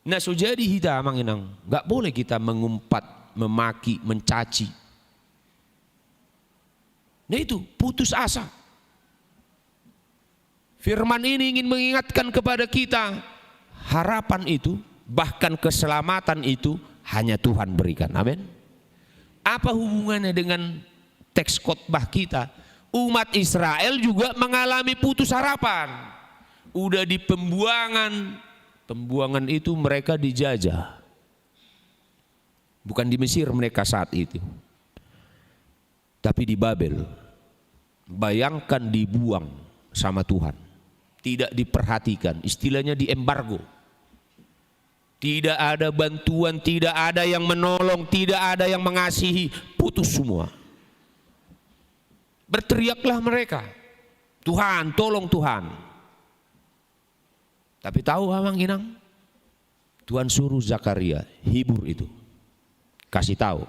Nah, so jadi kita manginang, nggak boleh kita mengumpat, memaki, mencaci. Nah itu, putus asa. Firman ini ingin mengingatkan kepada kita, harapan itu, bahkan keselamatan itu hanya Tuhan berikan. Amin. Apa hubungannya dengan teks khotbah kita? Umat Israel juga mengalami putus harapan. Udah di pembuangan itu mereka dijajah. Bukan di Mesir mereka saat itu, tapi di Babel. Bayangkan dibuang sama Tuhan, tidak diperhatikan, istilahnya diembargo. Tidak ada bantuan, tidak ada yang menolong, tidak ada yang mengasihi, putus semua. Berteriaklah mereka, Tuhan, tolong Tuhan. Tapi tahu Amang Inang, Tuhan suruh Zakaria hibur itu, kasih tahu.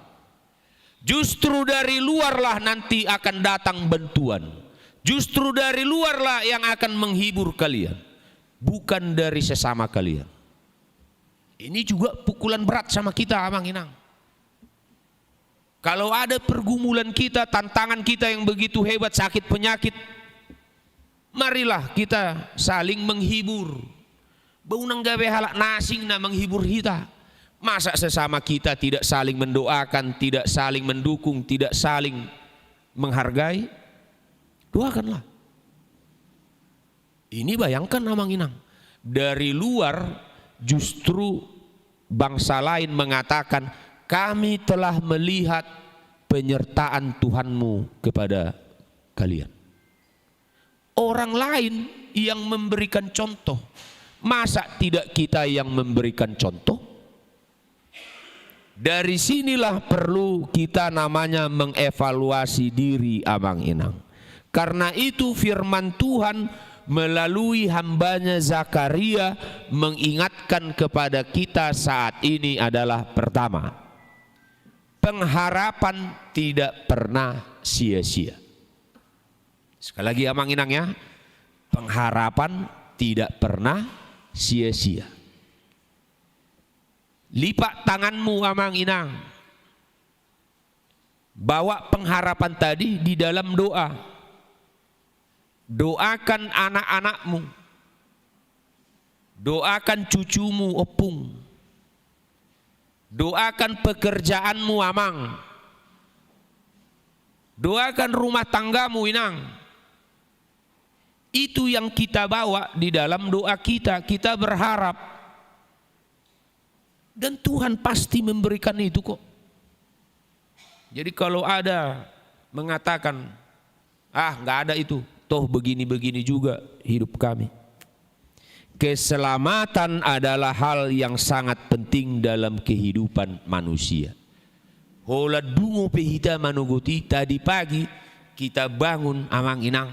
Justru dari luarlah nanti akan datang bantuan. Justru dari luarlah yang akan menghibur kalian, bukan dari sesama kalian. Ini juga pukulan berat sama kita Amang Inang. Kalau ada pergumulan kita, tantangan kita yang begitu hebat, sakit penyakit, marilah kita saling menghibur. Beunang gawe halak nasing na menghibur kita. Masa sesama kita tidak saling mendoakan, tidak saling mendukung, tidak saling menghargai? Doakanlah. Ini bayangkan Amang Inang, dari luar justru bangsa lain mengatakan, kami telah melihat penyertaan Tuhanmu kepada kalian. Orang lain yang memberikan contoh, masa tidak kita yang memberikan contoh? Dari sinilah perlu kita namanya mengevaluasi diri Amang Inang. Karena itu firman Tuhan melalui hambanya Zakaria mengingatkan kepada kita saat ini adalah pertama, pengharapan tidak pernah sia-sia. Sekali lagi Amang Inang ya, pengharapan tidak pernah sia-sia. Lipat tanganmu Amang Inang, bawa pengharapan tadi di dalam doa. Doakan anak-anakmu, doakan cucumu Opung, doakan pekerjaanmu Amang, doakan rumah tanggamu Inang. Itu yang kita bawa di dalam doa kita. Kita berharap, dan Tuhan pasti memberikan itu kok. Jadi kalau ada mengatakan, nggak ada itu, toh begini-begini juga hidup kami. Keselamatan adalah hal yang sangat penting dalam kehidupan manusia. Holat dungo pehita manugoti, tadi pagi kita bangun Amang Inang.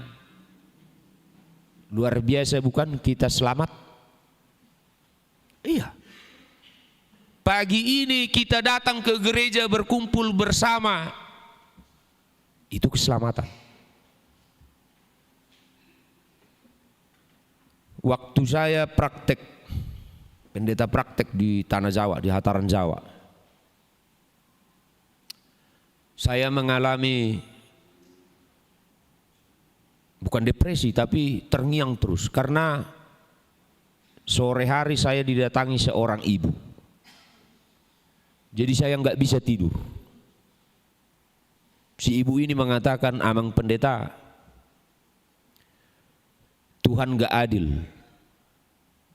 Luar biasa bukan kita selamat? Iya. Pagi ini kita datang ke gereja berkumpul bersama. Itu keselamatan. Waktu saya praktek, pendeta praktek di Tanah Jawa, di Hataran Jawa, saya mengalami bukan depresi tapi terngiang terus karena sore hari saya didatangi seorang ibu. Jadi saya nggak bisa tidur. Si ibu ini mengatakan, Amang Pendeta, Tuhan gak adil.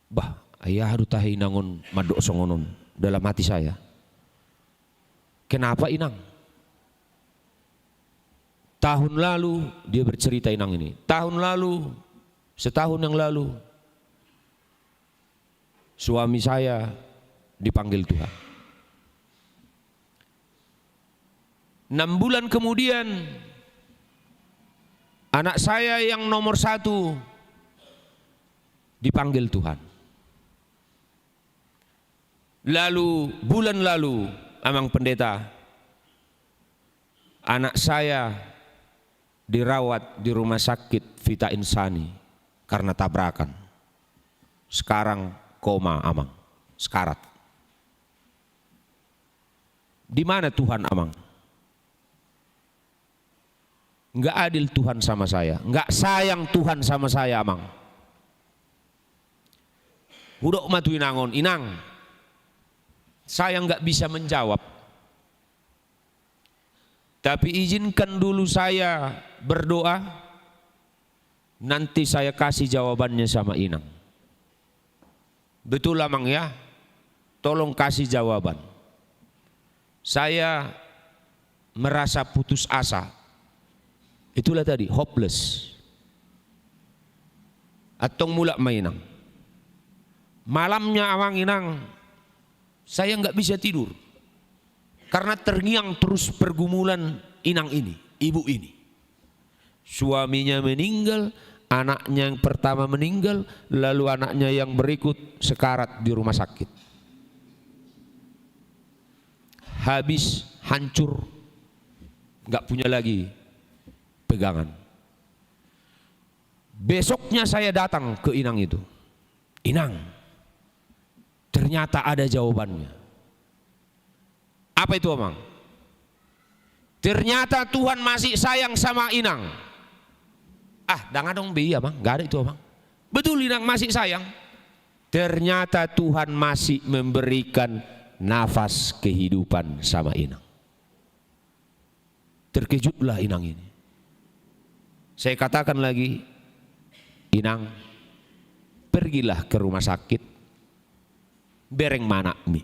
Bah, ayah harus tahi nangon madok songonon dalam hati saya. Kenapa Inang? Tahun lalu dia bercerita Inang ini. Tahun lalu, setahun yang lalu, suami saya dipanggil Tuhan. 6 bulan kemudian anak saya yang nomor 1 dipanggil Tuhan. Lalu bulan lalu Amang Pendeta, anak saya dirawat di rumah sakit Vita Insani karena tabrakan. Sekarang koma Amang, sekarat. Di mana Tuhan Amang? Enggak adil Tuhan sama saya, enggak sayang Tuhan sama saya Amang. Hudok matu inangon, inang. Saya enggak bisa menjawab. Tapi izinkan dulu saya berdoa, nanti saya kasih jawabannya sama inang. Betul Amang ya? Tolong kasih jawaban. Saya merasa putus asa. Itulah tadi, hopeless. Atong mula mainang. Malamnya Amang inang, saya nggak bisa tidur. Karena terngiang terus pergumulan inang ini, ibu ini. Suaminya meninggal, anaknya yang pertama meninggal, lalu anaknya yang berikut sekarat di rumah sakit. Habis, hancur, nggak punya lagi pegangan. Besoknya saya datang ke inang itu. Inang, ternyata ada jawabannya. Apa itu Amang? Ternyata Tuhan masih sayang sama inang. Jangan dong bi Amang, gak ada itu Amang. Betul inang masih sayang. Ternyata Tuhan masih memberikan nafas kehidupan sama inang. Terkejutlah inang ini. Saya katakan lagi, inang, pergilah ke rumah sakit, bereng mana mi.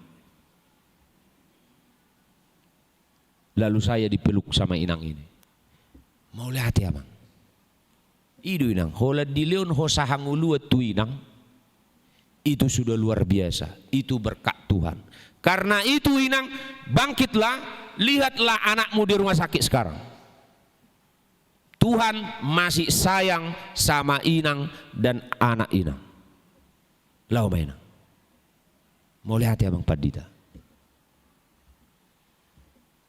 Lalu saya dipeluk sama inang ini. Mau lihat ya Amang? Idu inang, hola di leon hosahangulu tu inang. Itu sudah luar biasa, itu berkat Tuhan. Karena itu inang, bangkitlah, lihatlah anakmu di rumah sakit sekarang. Tuhan masih sayang sama inang dan anak inang. Lau mainang. Mau lihat ya Bang Padita?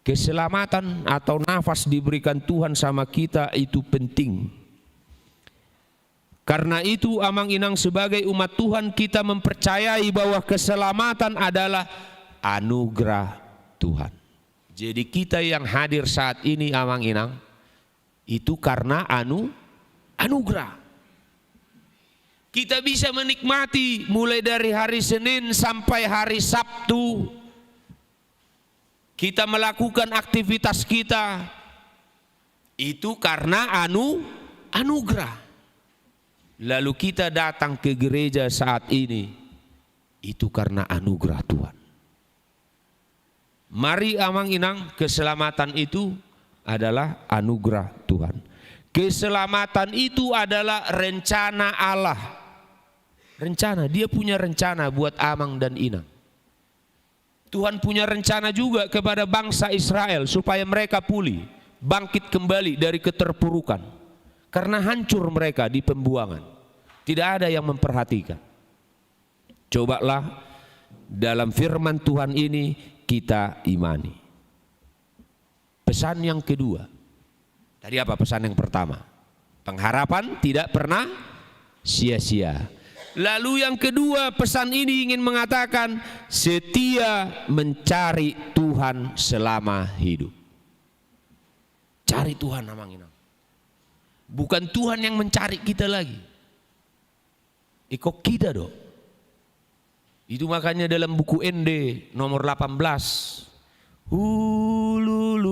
Keselamatan atau nafas diberikan Tuhan sama kita itu penting. Karena itu Amang Inang sebagai umat Tuhan kita mempercayai bahwa keselamatan adalah anugerah Tuhan. Jadi kita yang hadir saat ini Amang Inang itu karena anugerah. Kita bisa menikmati mulai dari hari Senin sampai hari Sabtu. Kita melakukan aktivitas kita itu karena anugerah. Lalu kita datang ke gereja saat ini itu karena anugerah Tuhan. Mari Amang Inang, keselamatan itu adalah anugerah Tuhan. Keselamatan itu adalah rencana Allah. Rencana, dia punya rencana buat Amang dan Inang. Tuhan punya rencana juga kepada bangsa Israel supaya mereka pulih, bangkit kembali dari keterpurukan. Karena hancur mereka di pembuangan. Tidak ada yang memperhatikan. Cobalah dalam firman Tuhan ini kita imani. Pesan yang kedua. Tadi apa pesan yang pertama? Pengharapan tidak pernah sia-sia. Lalu yang kedua, pesan ini ingin mengatakan setia mencari Tuhan selama hidup. Cari Tuhan Amang Inang. Bukan Tuhan yang mencari kita lagi. Ikut kita dong. Itu makanya dalam buku ND nomor 18. Hulului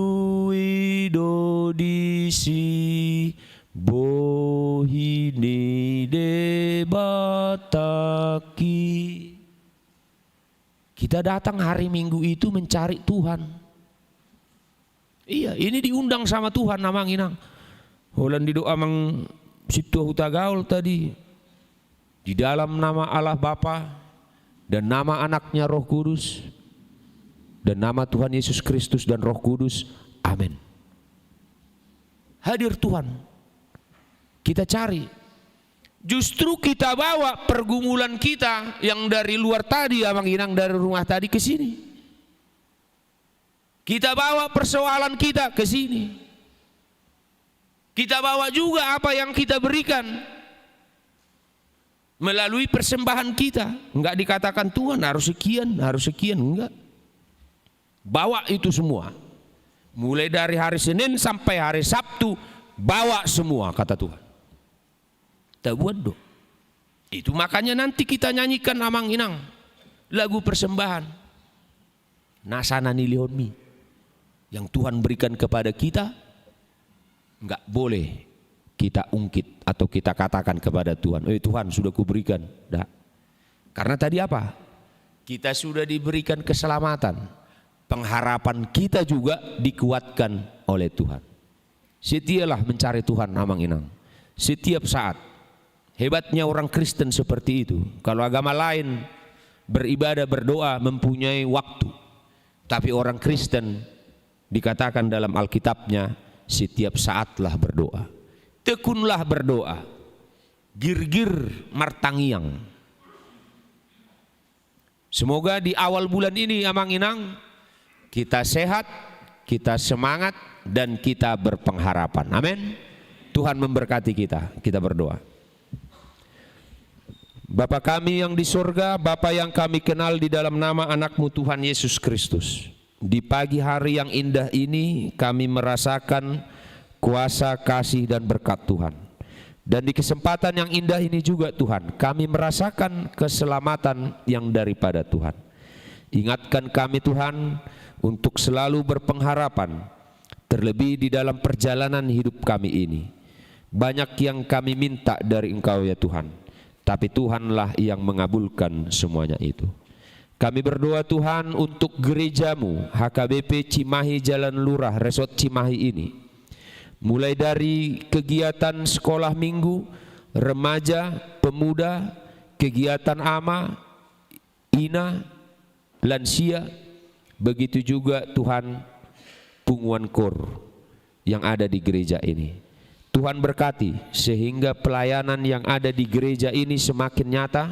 dodisi bohini debataki. Kita datang hari Minggu itu mencari Tuhan. Iya, ini diundang sama Tuhan Amang Inang. Holan di doa Amang Situ Hutagaul tadi. Di dalam nama Allah Bapa dan nama anaknya Roh Kudus dan nama Tuhan Yesus Kristus dan Roh Kudus. Amin. Hadir Tuhan. Kita cari. Justru kita bawa pergumulan kita yang dari luar tadi Amang Inang, dari rumah tadi ke sini. Kita bawa persoalan kita ke sini. Kita bawa juga apa yang kita berikan melalui persembahan kita. Enggak dikatakan Tuhan harus sekian, enggak. Bawa itu semua. Mulai dari hari Senin sampai hari Sabtu, bawa semua kata Tuhan. Kita buat dong. Itu makanya nanti kita nyanyikan Amang Inang, lagu persembahan. Nasana nilihonmi. Yang Tuhan berikan kepada kita, enggak boleh kita ungkit atau kita katakan kepada Tuhan, Tuhan sudah kuberikan. Enggak. Karena tadi apa? Kita sudah diberikan keselamatan. Pengharapan kita juga dikuatkan oleh Tuhan. Setialah mencari Tuhan Amang Inang. Setiap saat. Hebatnya orang Kristen seperti itu. Kalau agama lain beribadah, berdoa, mempunyai waktu. Tapi orang Kristen dikatakan dalam Alkitabnya, setiap saatlah berdoa. Tekunlah berdoa. Gir-gir martangiang. Semoga di awal bulan ini Amang Inang, kita sehat, kita semangat, dan kita berpengharapan. Amin. Tuhan memberkati kita. Kita berdoa. Bapa kami yang di surga, Bapa yang kami kenal di dalam nama anak-Mu Tuhan Yesus Kristus. Di pagi hari yang indah ini kami merasakan kuasa, kasih, dan berkat Tuhan. Dan di kesempatan yang indah ini juga Tuhan, kami merasakan keselamatan yang daripada Tuhan. Ingatkan kami Tuhan untuk selalu berpengharapan, terlebih di dalam perjalanan hidup kami ini. Banyak yang kami minta dari Engkau ya Tuhan, tapi Tuhanlah yang mengabulkan semuanya itu. Kami berdoa Tuhan untuk gerejamu HKBP Cimahi Jalan Lurah Resort Cimahi ini. Mulai dari kegiatan sekolah minggu, remaja, pemuda, kegiatan AMA, INA, lansia, begitu juga Tuhan punguan kor yang ada di gereja ini. Tuhan berkati sehingga pelayanan yang ada di gereja ini semakin nyata.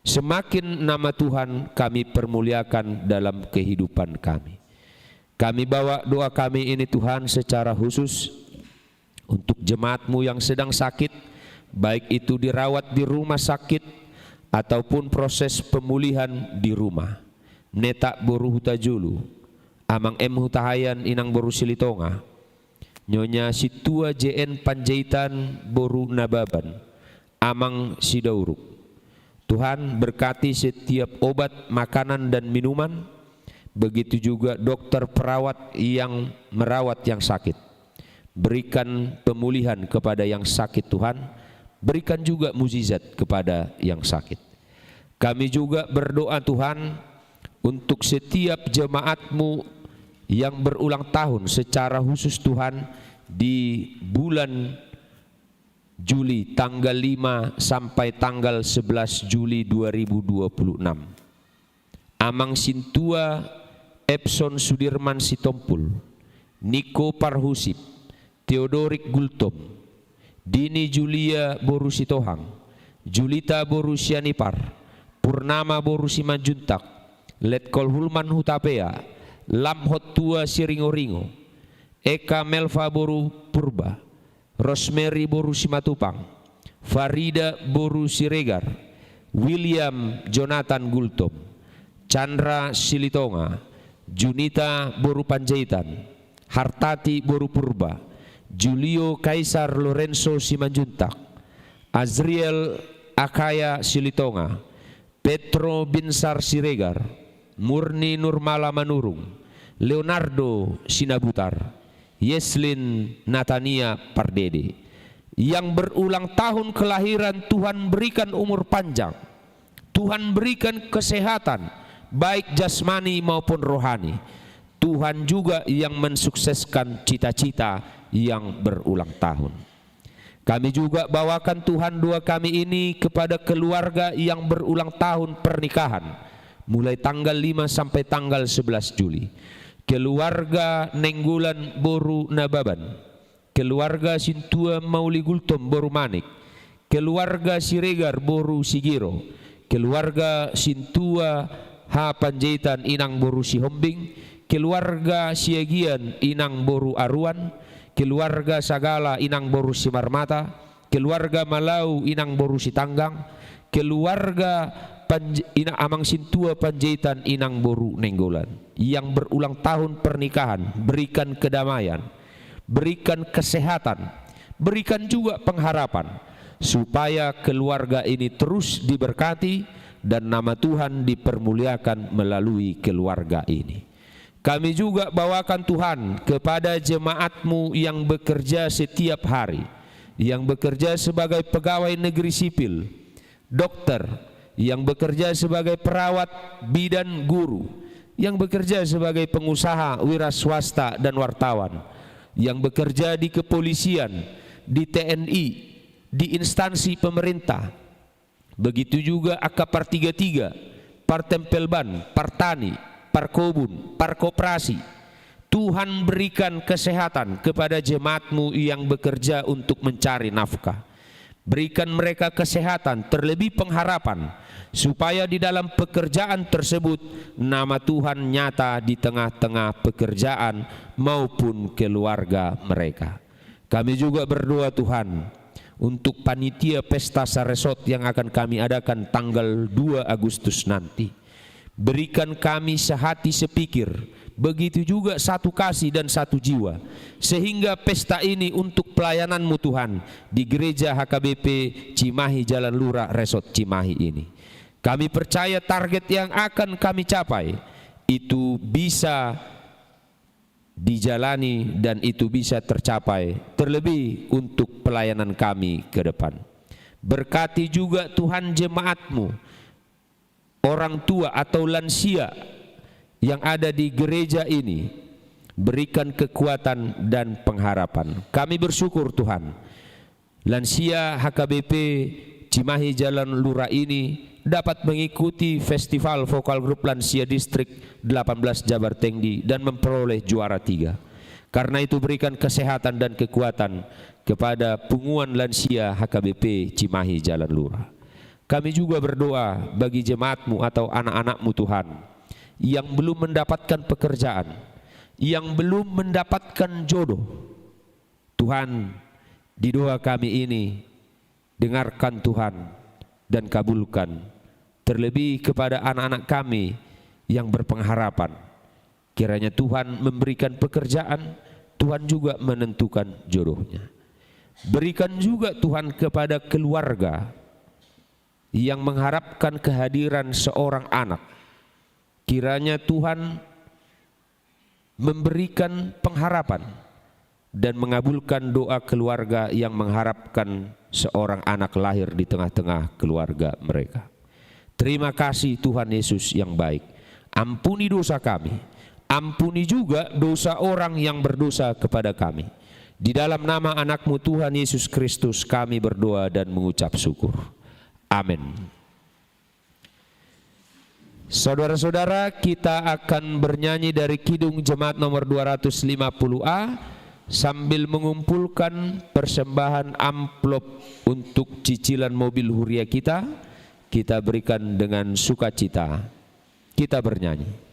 Semakin nama Tuhan kami permuliakan dalam kehidupan kami. Kami bawa doa kami ini Tuhan secara khusus untuk jemaat-Mu yang sedang sakit, baik itu dirawat di rumah sakit ataupun proses pemulihan di rumah. Neta boru huta julu, Amang M hutahayan inang boru silitonga, Nyonya Situa JN Panjaitan boru nababan, Amang Sidauruk. Tuhan berkati setiap obat, makanan, dan minuman. Begitu juga dokter perawat yang merawat yang sakit. Berikan pemulihan kepada yang sakit Tuhan. Berikan juga mukjizat kepada yang sakit. Kami juga berdoa Tuhan untuk setiap jemaat-Mu yang berulang tahun secara khusus Tuhan di bulan Juli tanggal 5 sampai tanggal 11 Juli 2026. Amang Sintua Epson Sudirman Sitompul, Niko Parhusip, Theodorik Gultom, Dini Julia Boru Sitohang, Julita Boru Sianipar, Purnama Boru Simanjuntak, Letkol Hulman Hutapea, Lamhot Tua Siringo-ringo, Eka Melva Boru Purba, Rosemary Boru Simatupang, Farida Boru Siregar, William Jonathan Gultom, Chandra Silitonga, Junita Boru Panjaitan, Hartati Boru Purba, Julio Kaisar Lorenzo Simanjuntak, Azriel Akaya Silitonga, Petro Binsar Siregar, Murni Nurmala Manurung, Leonardo Sinabutar, Yeslin Natania Pardede. Yang berulang tahun kelahiran Tuhan berikan umur panjang. Tuhan berikan kesehatan, baik jasmani maupun rohani. Tuhan juga yang mensukseskan cita-cita yang berulang tahun. Kami juga bawakan Tuhan doa kami ini kepada keluarga yang berulang tahun pernikahan. Mulai tanggal 5 sampai tanggal 11 Juli. Keluarga Nenggulan Boru Nababan, keluarga Sintua Mauli Gultom Boru Manik, keluarga Siregar Boru Sigiro, keluarga Sintua Ha Panjaitan Inang Boru Sihombing, keluarga Siagian Inang Boru Aruan, keluarga Sagala Inang Boru Simarmata, keluarga Malau Inang Boru Sitanggang, keluarga Amang Sintua Panjaitan Inang Boru Nenggolan yang berulang tahun pernikahan, berikan kedamaian, berikan kesehatan, berikan juga pengharapan supaya keluarga ini terus diberkati dan nama Tuhan dipermuliakan melalui keluarga ini. Kami juga bawakan Tuhan kepada jemaat-Mu yang bekerja setiap hari, yang bekerja sebagai pegawai negeri sipil, dokter, yang bekerja sebagai perawat, bidan, guru, yang bekerja sebagai pengusaha, wira swasta dan wartawan, yang bekerja di kepolisian, di TNI, di instansi pemerintah, begitu juga Akapar 33, Partempelban, Partani, Parkobun, Parkoperasi. Tuhan berikan kesehatan kepada jemaat-Mu yang bekerja untuk mencari nafkah. Berikan mereka kesehatan, terlebih pengharapan, supaya di dalam pekerjaan tersebut nama Tuhan nyata di tengah-tengah pekerjaan maupun keluarga mereka. Kami juga berdoa Tuhan untuk panitia pesta Saresot yang akan kami adakan tanggal 2 Agustus nanti. Berikan kami sehati sepikir, begitu juga satu kasih dan satu jiwa, sehingga pesta ini untuk pelayanan-Mu Tuhan di gereja HKBP Cimahi Jalan Lurah Resort Cimahi ini. Kami percaya target yang akan kami capai itu bisa dijalani dan itu bisa tercapai, terlebih untuk pelayanan kami ke depan. Berkati juga Tuhan jemaat-Mu, orang tua atau lansia yang ada di gereja ini, berikan kekuatan dan pengharapan. Kami bersyukur Tuhan, lansia HKBP Cimahi Jalan Lurah ini dapat mengikuti festival vokal grup lansia distrik 18 Jabar Tengdi dan memperoleh juara 3. Karena itu berikan kesehatan dan kekuatan kepada punguan lansia HKBP Cimahi Jalan Lurah. Kami juga berdoa bagi jemaat-Mu atau anak-anak-Mu Tuhan yang belum mendapatkan pekerjaan, yang belum mendapatkan jodoh. Tuhan, di doa kami ini dengarkan Tuhan dan kabulkan, terlebih kepada anak-anak kami yang berpengharapan. Kiranya Tuhan memberikan pekerjaan, Tuhan juga menentukan jodohnya. Berikan juga Tuhan kepada keluarga yang mengharapkan kehadiran seorang anak. Kiranya Tuhan memberikan pengharapan dan mengabulkan doa keluarga yang mengharapkan seorang anak lahir di tengah-tengah keluarga mereka. Terima kasih Tuhan Yesus yang baik. Ampuni dosa kami, ampuni juga dosa orang yang berdosa kepada kami. Di dalam nama anak-Mu Tuhan Yesus Kristus kami berdoa dan mengucap syukur. Amin. Saudara-saudara, kita akan bernyanyi dari Kidung Jemaat nomor 250A sambil mengumpulkan persembahan amplop untuk cicilan mobil Huria kita berikan dengan sukacita. Kita bernyanyi.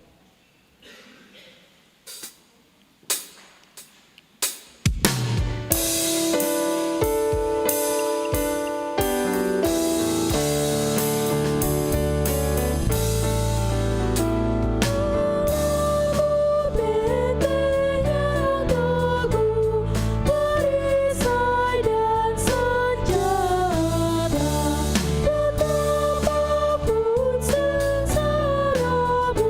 Betapa pun sengsaramu,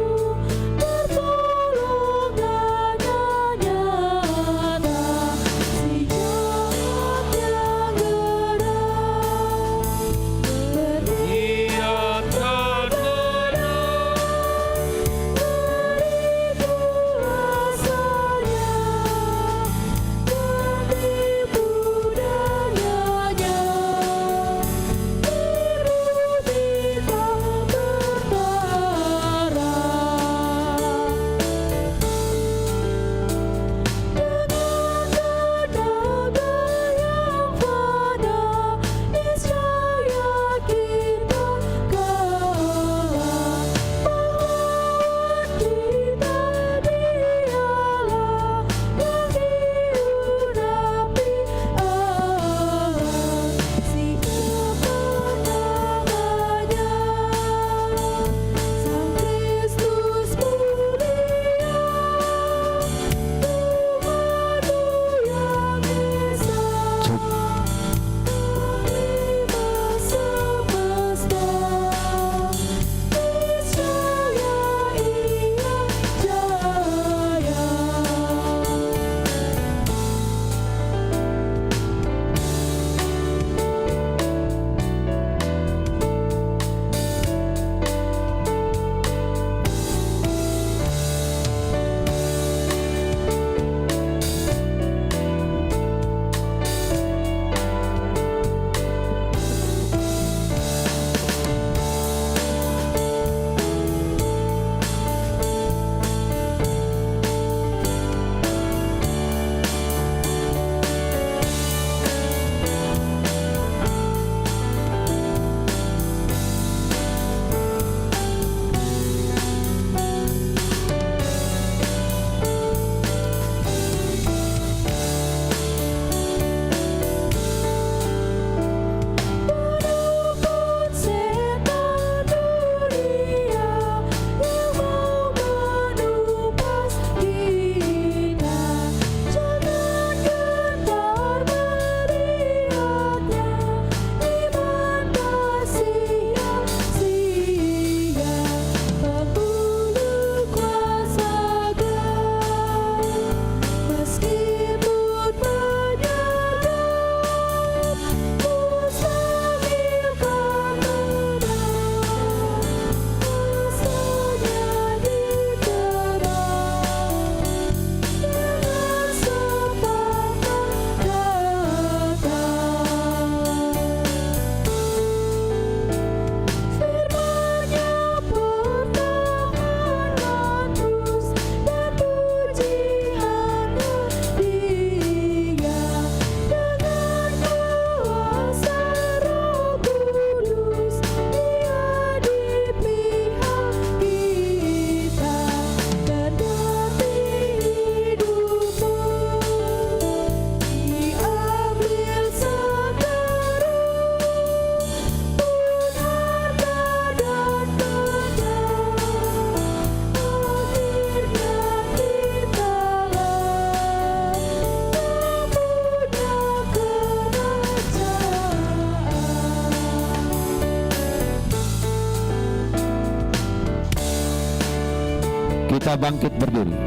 kita bangkit berdiri.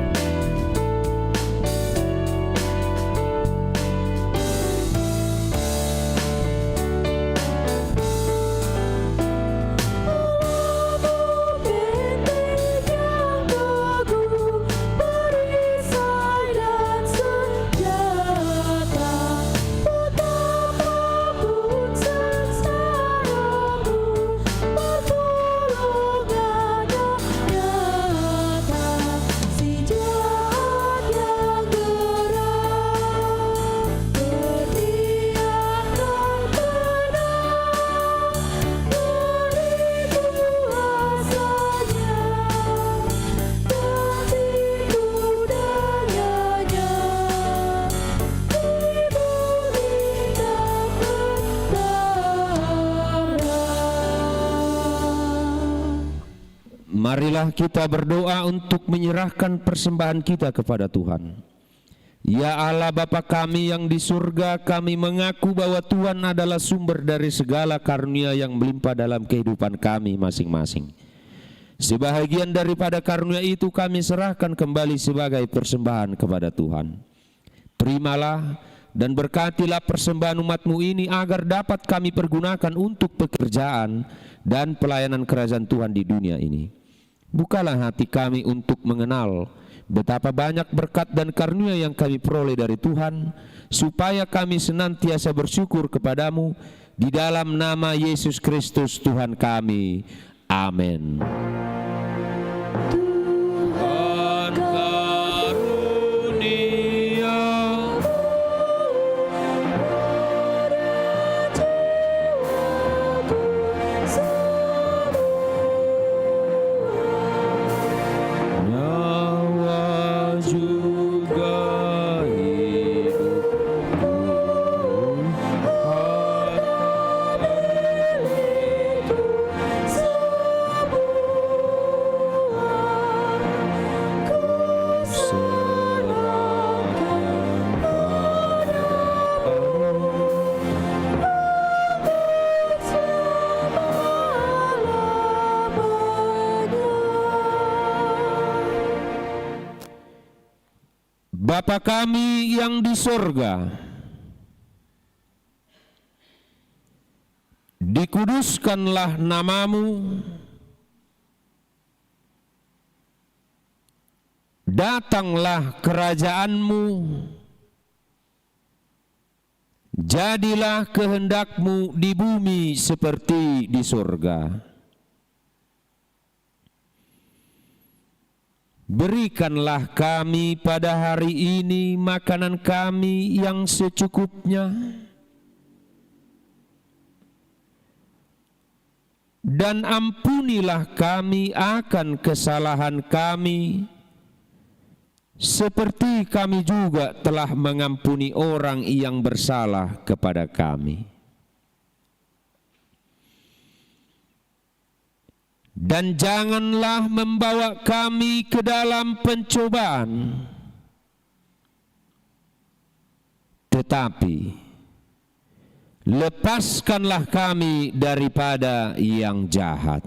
Marilah kita berdoa untuk menyerahkan persembahan kita kepada Tuhan. Ya Allah Bapa kami yang di surga, kami mengaku bahwa Tuhan adalah sumber dari segala karunia yang melimpah dalam kehidupan kami masing-masing. Sebahagian daripada karunia itu kami serahkan kembali sebagai persembahan kepada Tuhan. Terimalah dan berkatilah persembahan umat-Mu ini agar dapat kami pergunakan untuk pekerjaan dan pelayanan kerajaan Tuhan di dunia ini. Bukalah hati kami untuk mengenal betapa banyak berkat dan karunia yang kami peroleh dari Tuhan, supaya kami senantiasa bersyukur kepadamu di dalam nama Yesus Kristus Tuhan kami. Amin. Tuhan karunia nyawa juga hidupku, Bapa kami yang di sorga, dikuduskanlah namamu, datanglah kerajaanmu, jadilah kehendakmu di bumi seperti di sorga. Berikanlah kami pada hari ini makanan kami yang secukupnya, dan ampunilah kami akan kesalahan kami, seperti kami juga telah mengampuni orang yang bersalah kepada kami. Dan janganlah membawa kami ke dalam pencobaan, tetapi lepaskanlah kami daripada yang jahat.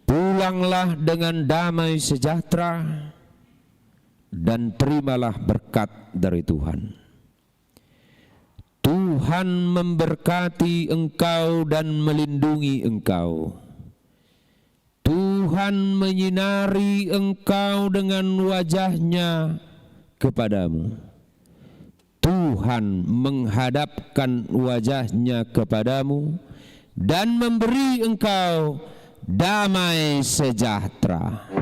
Pulanglah dengan damai sejahtera dan terimalah berkat dari Tuhan. Tuhan memberkati engkau dan melindungi engkau. Tuhan menyinari engkau dengan wajah-Nya kepadamu. Tuhan menghadapkan wajah-Nya kepadamu dan memberi engkau damai sejahtera.